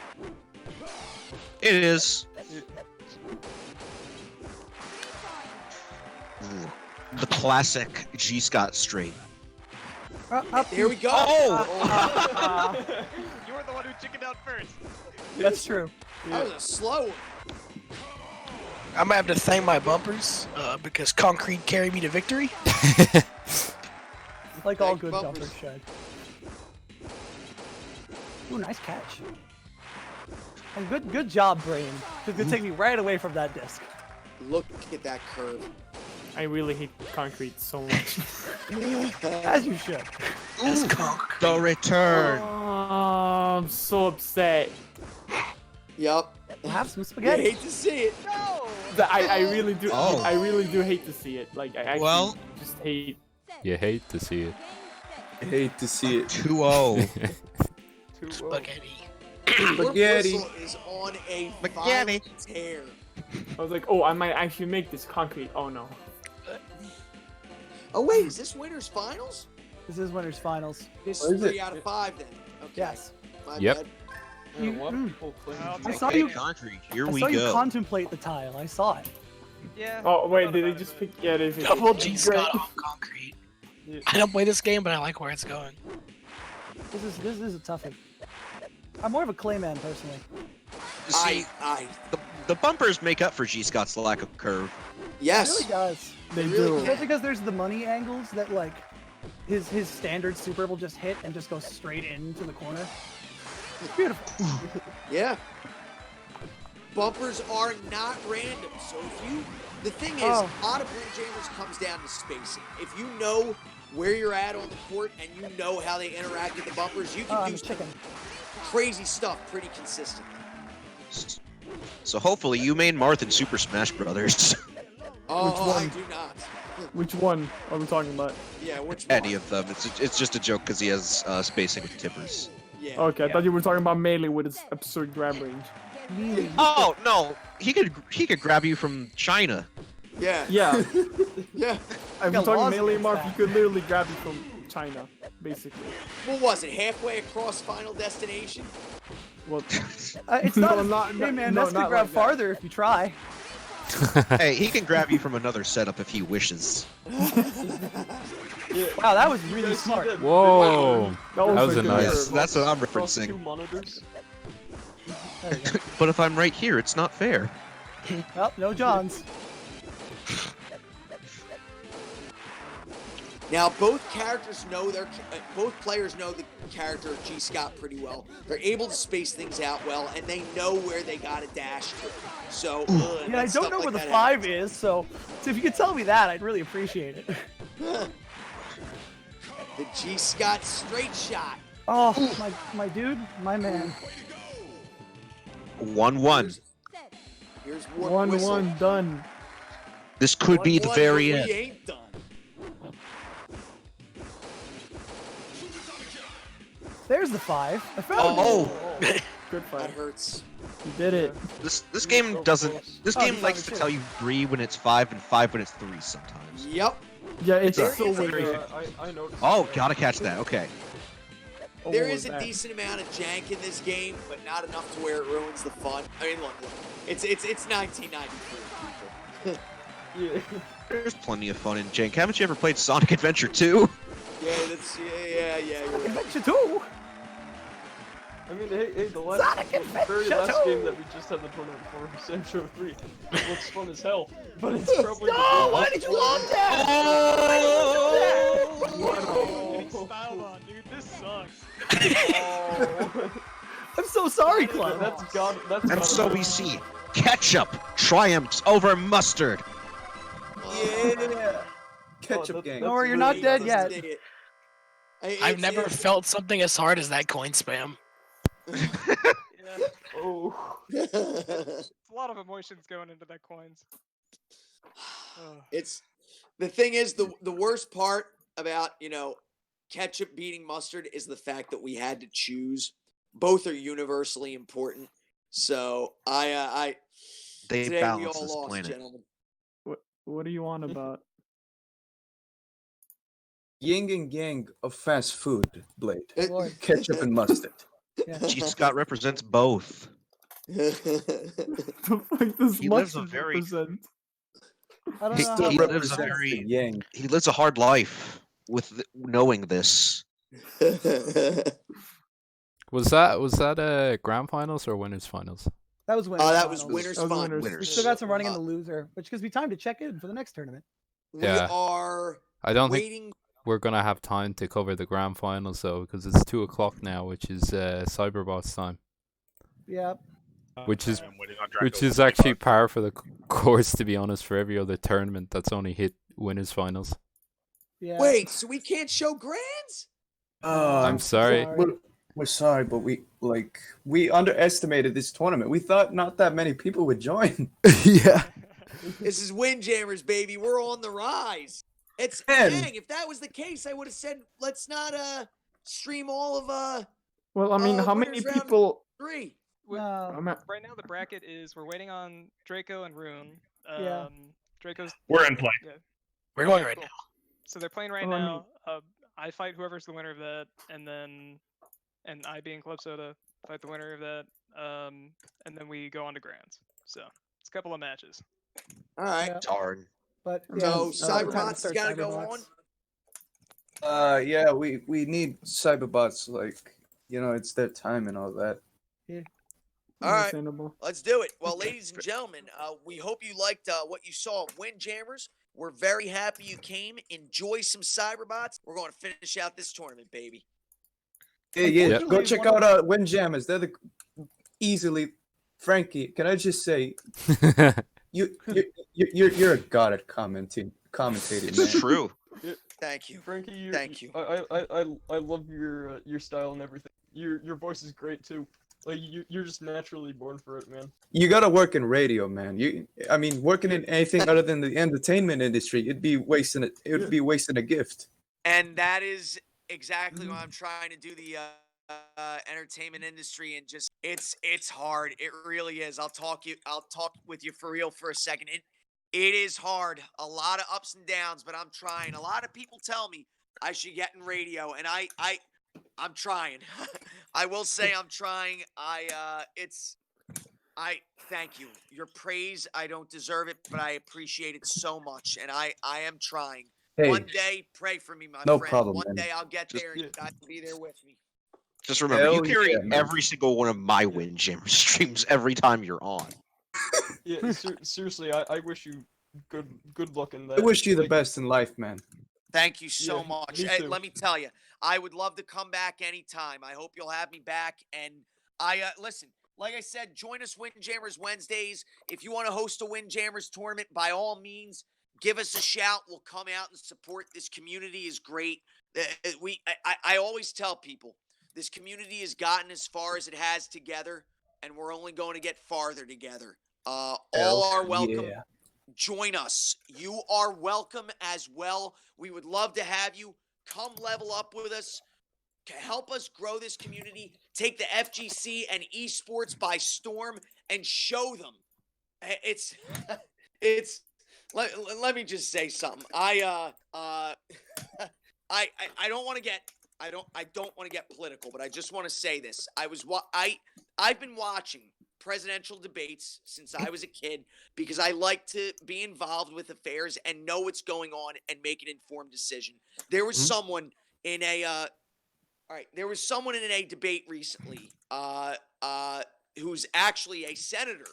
S7: It is. Ooh. The classic G. Scott straight.
S5: Here we go.
S7: Oh!
S9: You were the one who chickened out first.
S6: That's true.
S5: That was a slow one.
S1: I'm gonna have to thank my bumpers because concrete carried me to victory.
S6: Like all
S5: Thank
S6: good
S5: bumpers.
S6: jumpers should. Ooh, nice catch. And good job, Brain. Because it take me right away from that disc.
S5: Look at that curve.
S11: I really hate concrete so much.
S6: As you should.
S7: The return.
S11: Oh, I'm so upset.
S5: Yup.
S6: We'll have some
S5: I
S6: spaghetti.
S5: hate to see it. No.
S11: I really do.
S7: Oh.
S11: I really do hate to see it. Like I actually
S7: Well-
S11: just hate.
S3: You hate to see it.
S2: I hate to see it.
S7: 2-0.
S1: Spaghetti.
S2: Spaghetti.
S5: Whistle is on a
S7: Spaghetti.
S5: violent tear.
S11: I was like, oh, I might actually make this concrete. Oh no.
S5: Oh wait, is this winners finals?
S6: This is winners finals.
S5: This
S2: What
S5: is
S2: is
S5: 3
S2: it?
S5: out of 5 then. Okay.
S6: Yes.
S5: My
S3: Yep.
S5: bad.
S6: You-
S8: What?
S6: mm.
S8: People claim
S9: Well,
S8: to
S6: I
S8: be-
S6: saw
S7: Okay,
S6: you.
S7: concrete. Here
S6: I
S7: we
S6: saw you
S7: go.
S6: contemplate the tile. I saw it.
S9: Yeah.
S11: Oh wait, did they just pick? Yeah, they picked.
S1: Double
S11: it.
S1: G
S11: Great.
S1: Scott on concrete. I don't play this game, but I like where it's going.
S6: This is a toughie. I'm more of a Clayman personally.
S7: See, the bumpers make up for G. Scott's lack of curve.
S6: It
S5: Yes.
S6: really does.
S11: They
S5: It really
S11: do.
S6: That's because there's the money angles that like his standard super will just hit and just go straight into the corner. It's beautiful.
S5: Yeah. Bumpers are not random. So if you, the thing is,
S6: Oh.
S5: a lot of Windjammers comes down to spacing. If you know where you're at on the court and you know how they interact with the bumpers, you can
S6: I'm
S5: do
S6: chicken.
S5: crazy stuff pretty consistently.
S7: So hopefully you main Marth in Super Smash Brothers.
S5: Oh,
S11: Which one?
S5: I do not.
S11: Which one are we talking about?
S5: Yeah, which
S7: Any
S5: one?
S7: of them. It's just a joke because he has spacing with tippers.
S5: Yeah.
S11: Okay, I thought you were talking about melee with its absurd grab range.
S6: Melee.
S7: Oh no, he could grab you from China.
S5: Yeah.
S11: Yeah,
S5: Yeah.
S11: if you're
S6: got
S11: talking
S6: laws
S11: melee
S6: against
S11: Marth,
S6: that.
S11: you could literally grab you from China, basically.
S5: What was it? Halfway across Final Destination?
S11: Well,
S6: It's
S11: No,
S6: not.
S11: not-
S6: Hey man,
S11: no,
S6: that's gonna
S11: not
S6: grab
S11: like that.
S6: farther if you try.
S7: Hey, he can grab you from another setup if he wishes.
S6: Wow, that was really smart.
S3: Whoa!
S11: that
S3: was
S11: like
S3: a
S11: a
S3: nice-
S7: Yes, that's what I'm
S8: Across the two
S7: referencing.
S8: monitors.
S6: There you go.
S7: But if I'm right here, it's not fair.
S6: Well, no Johns.
S5: Now, both players know the character of G. Scott pretty well. They're able to space things out well, and they know where they got to dash to. So,
S6: yeah, I don't know where the 5 is, so if you could tell me that, I'd really appreciate it.
S5: The G. Scott straight shot.
S6: Oh, my dude, my man.
S7: 1-1.
S5: Here's
S6: 1-1 done.
S7: This could be the very end.
S5: We ain't done.
S6: There's the 5. I found it. Good fight.
S5: That hurts.
S6: You did it.
S7: This game doesn't. This game likes to tell you 3 when it's 5 and 5 when it's 3 sometimes.
S5: Yep.
S6: Yeah, it's
S5: There
S6: so
S5: is a-
S6: weird.
S8: I noticed.
S7: Oh, gotta catch that. Okay.
S5: There is a decent amount of jank in this game, but not enough to where it ruins the fun. I mean, look, it's 1993.
S8: Yeah.
S7: There's plenty of fun in jank. Haven't you ever played Sonic Adventure 2?
S5: Yeah, yeah. You're right.
S6: Adventure 2.
S8: I mean, hey, the
S6: Sonic
S8: very
S6: Adventure
S8: last
S6: 2.
S8: game that we just had the tournament for, Sancho 3, it looks fun as hell, but it's probably
S6: No, why did you love that?
S9: Getting styled on, dude. This sucks.
S6: I'm so sorry, Clem.
S8: That's God.
S7: And so we see ketchup triumphs over mustard.
S2: Yeah. Ketchup gang.
S6: Don't worry, you're not dead yet.
S1: I've never felt something as hard as that coin spam.
S9: Yeah.
S8: Oh.
S9: It's a lot of emotions going into that coins.
S5: It's the thing is the worst part about ketchup beating mustard is the fact that we had to choose. Both are universally important. So
S7: They
S5: today we
S7: balance
S5: all
S7: this
S5: lost,
S7: planet.
S5: gentlemen.
S11: What do you want about?
S2: Yin and yang of fast food, Blade.
S6: Lord.
S2: Ketchup and mustard.
S7: G. Scott represents both.
S11: The fuck does
S7: He lives a
S11: mustard
S7: very-
S11: represent?
S6: I don't
S7: He
S6: know
S7: still
S6: how
S7: lives a
S2: represents
S7: very-
S2: the yang.
S7: He lives a hard life with knowing this.
S3: Was that grand finals or winners finals?
S6: that was winners.
S5: That was
S6: finals.
S5: winners
S11: That was
S5: fun.
S11: winners.
S6: We
S7: Winners.
S6: still got some running in the loser, which gives me time to check in for the next tournament.
S5: We
S3: Yeah.
S5: are
S3: I don't think
S5: waiting.
S3: we're gonna have time to cover the grand finals though, because it's 2 o'clock now, which is Cyberbots time,
S6: Yeah.
S3: which is
S4: I'm waiting on Draco.
S3: actually par for the course, to be honest, for every other tournament that's only hit winners finals.
S6: Yeah.
S5: Wait, so we can't show grands?
S3: I'm sorry.
S2: We're sorry, but we underestimated this tournament. We thought not that many people would join.
S3: Yeah.
S5: This is Windjammers, baby. We're on the rise. It's
S2: Man.
S5: dang. If that was the case, I would have said let's not stream all of
S11: Well, I mean, how many
S5: winners round
S11: people?
S5: 3.
S6: No.
S11: I'm at-
S9: Right now, the bracket is we're waiting on Draco and Rune.
S6: Yeah.
S9: Draco's.
S4: We're in play.
S9: Yeah.
S1: We're going right
S9: Cool.
S1: now.
S9: So they're playing right
S11: Oh, I
S9: now. I fight whoever's the winner of that, and I being Club Soda fight the winner of that, and then we go on to grands. So it's a couple of matches.
S5: All right.
S6: Yeah.
S7: Darn.
S6: But
S5: So
S6: time to
S5: Cyberbots
S6: start
S5: got to go
S6: Cyberbots.
S5: on.
S2: Yeah, we need Cyberbots, it's their time and all that.
S5: All right.
S11: Understandable.
S5: Let's do it. Well, ladies and gentlemen, we hope you liked what you saw of Windjammers. We're very happy you came. Enjoy some Cyberbots. We're going to finish out this tournament, baby.
S2: Yeah,
S3: Yeah.
S2: go check out Windjammers. They're easily, Frankie. Can I just say, you're a god at commentating,
S7: It's
S2: man.
S7: true.
S5: Thank you.
S8: Frankie,
S5: Thank you.
S8: I love your style and everything. Your voice is great too. Like you're just naturally born for it, man.
S2: You gotta work in radio, man. Working in anything other than the entertainment industry, it'd be wasting it. It would be wasting a gift.
S5: And that is exactly why I'm trying to do the entertainment industry, and just it's hard. It really is. I'll talk with you for real for a second. It is hard. A lot of ups and downs, but I'm trying. A lot of people tell me I should get in radio, and I'm trying. I will say I'm trying. I thank you. Your praise, I don't deserve it, but I appreciate it so much, and I am trying.
S2: Hey,
S5: One day, pray for me, my
S2: no
S5: friend.
S2: problem,
S5: One
S2: man.
S5: day I'll get
S7: Just-
S5: there, and you guys will be there with me.
S7: Just remember, you
S2: Hell
S7: carry
S2: yeah, man.
S7: every single one of my Windjammer streams every time you're on.
S8: Yeah, seriously, I wish you good luck in that.
S2: I wish you the
S8: Like,
S2: best in life, man.
S5: Thank you so
S8: Yeah,
S5: much.
S8: me
S5: Hey,
S8: too.
S5: let me tell you, I would love to come back anytime. I hope you'll have me back. And listen, like I said, join us Windjammers Wednesdays. If you want to host a Windjammers tournament, by all means, give us a shout. We'll come out and support. This community is great. I always tell people this community has gotten as far as it has together, and we're only going to get farther together. All are welcome.
S2: Yeah.
S5: Join us. You are welcome as well. We would love to have you come level up with us. Help us grow this community. Take the FGC and esports by storm and show them. It's let me just say something. I don't want to get I don't want to get political, but I just want to say this. I've been watching presidential debates since I was a kid because I like to be involved with affairs and know what's going on and make an informed decision. There was someone in a there was someone in a debate recently who's actually a senator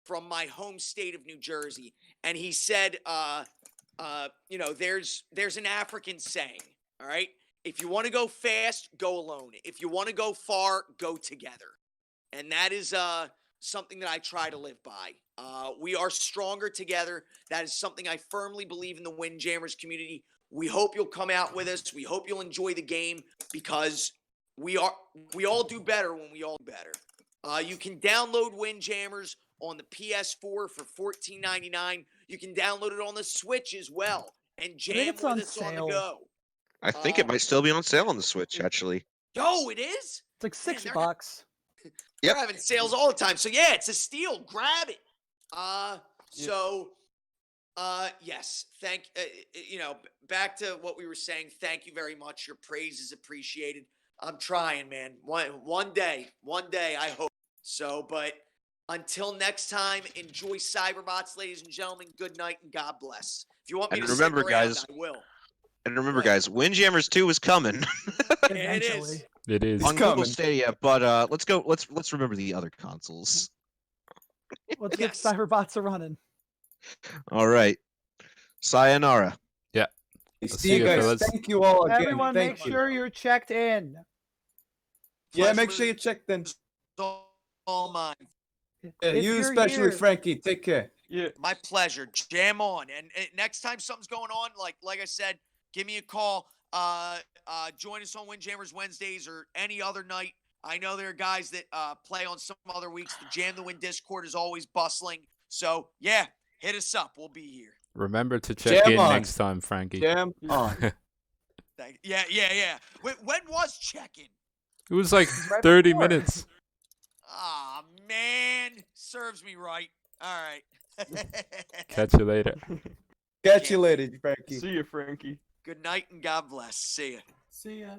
S5: from my home state of New Jersey, and he said there's an African saying, all right? If you want to go fast, go alone. If you want to go far, go together. And that is something that I try to live by. We are stronger together. That is something I firmly believe in the Windjammers community. We hope you'll come out with us. We hope you'll enjoy the game because we all do better when we all do better. You can download Windjammers on the PS4 for $14.99. You can download it on the Switch as well and jam
S6: it's
S5: with
S6: on
S5: us on the
S6: sale.
S5: go.
S7: I think it might still be on sale on the Switch, actually.
S5: Yo, it is?
S6: It's like $6.
S5: They're
S7: Yep.
S5: having sales all the time. So yeah, it's a steal. Grab it. Yes. Back to what we were saying. Thank you very much. Your praise is appreciated. I'm trying, man. One day, I hope. So, but until next time, enjoy Cyberbots, ladies and gentlemen. Good night and God bless. If you want me
S7: And
S5: to
S7: remember,
S5: stick around,
S7: guys-
S5: I will.
S7: And remember, guys, Windjammers 2 is coming
S5: It is.
S3: It is.
S7: on Google
S2: coming.
S7: Stadia, but let's remember the other consoles.
S6: Let's get
S5: Yes.
S6: Cyberbots a running.
S7: All right. Sayonara.
S2: See you guys.
S3: fellas.
S2: Thank you all again.
S6: Everyone,
S2: Thank
S6: make
S2: you.
S6: sure you're checked in.
S2: Yeah, make sure you check then.
S5: All mine.
S2: Yeah,
S6: If
S2: you
S6: you're
S2: especially,
S6: here-
S2: Frankie. Take care.
S8: Yeah.
S5: My pleasure. Jam on. And next time something's going on, like I said, give me a call. Join us on Windjammers Wednesdays or any other night. I know there are guys that play on some other weeks. The Jam the Win Discord is always bustling. So, yeah, hit us up. We'll be here.
S3: Remember to check
S2: Jam
S3: in
S2: on.
S3: next time, Frankie.
S2: Jam on.
S5: Yeah. When was check-in?
S3: It was like
S6: right
S3: 30
S6: before.
S3: minutes.
S5: Ah, man. Serves me right. All right.
S3: Catch you later.
S2: Catch you later, Frankie.
S8: See you, Frankie.
S5: Good night and God bless. See ya.
S10: See ya.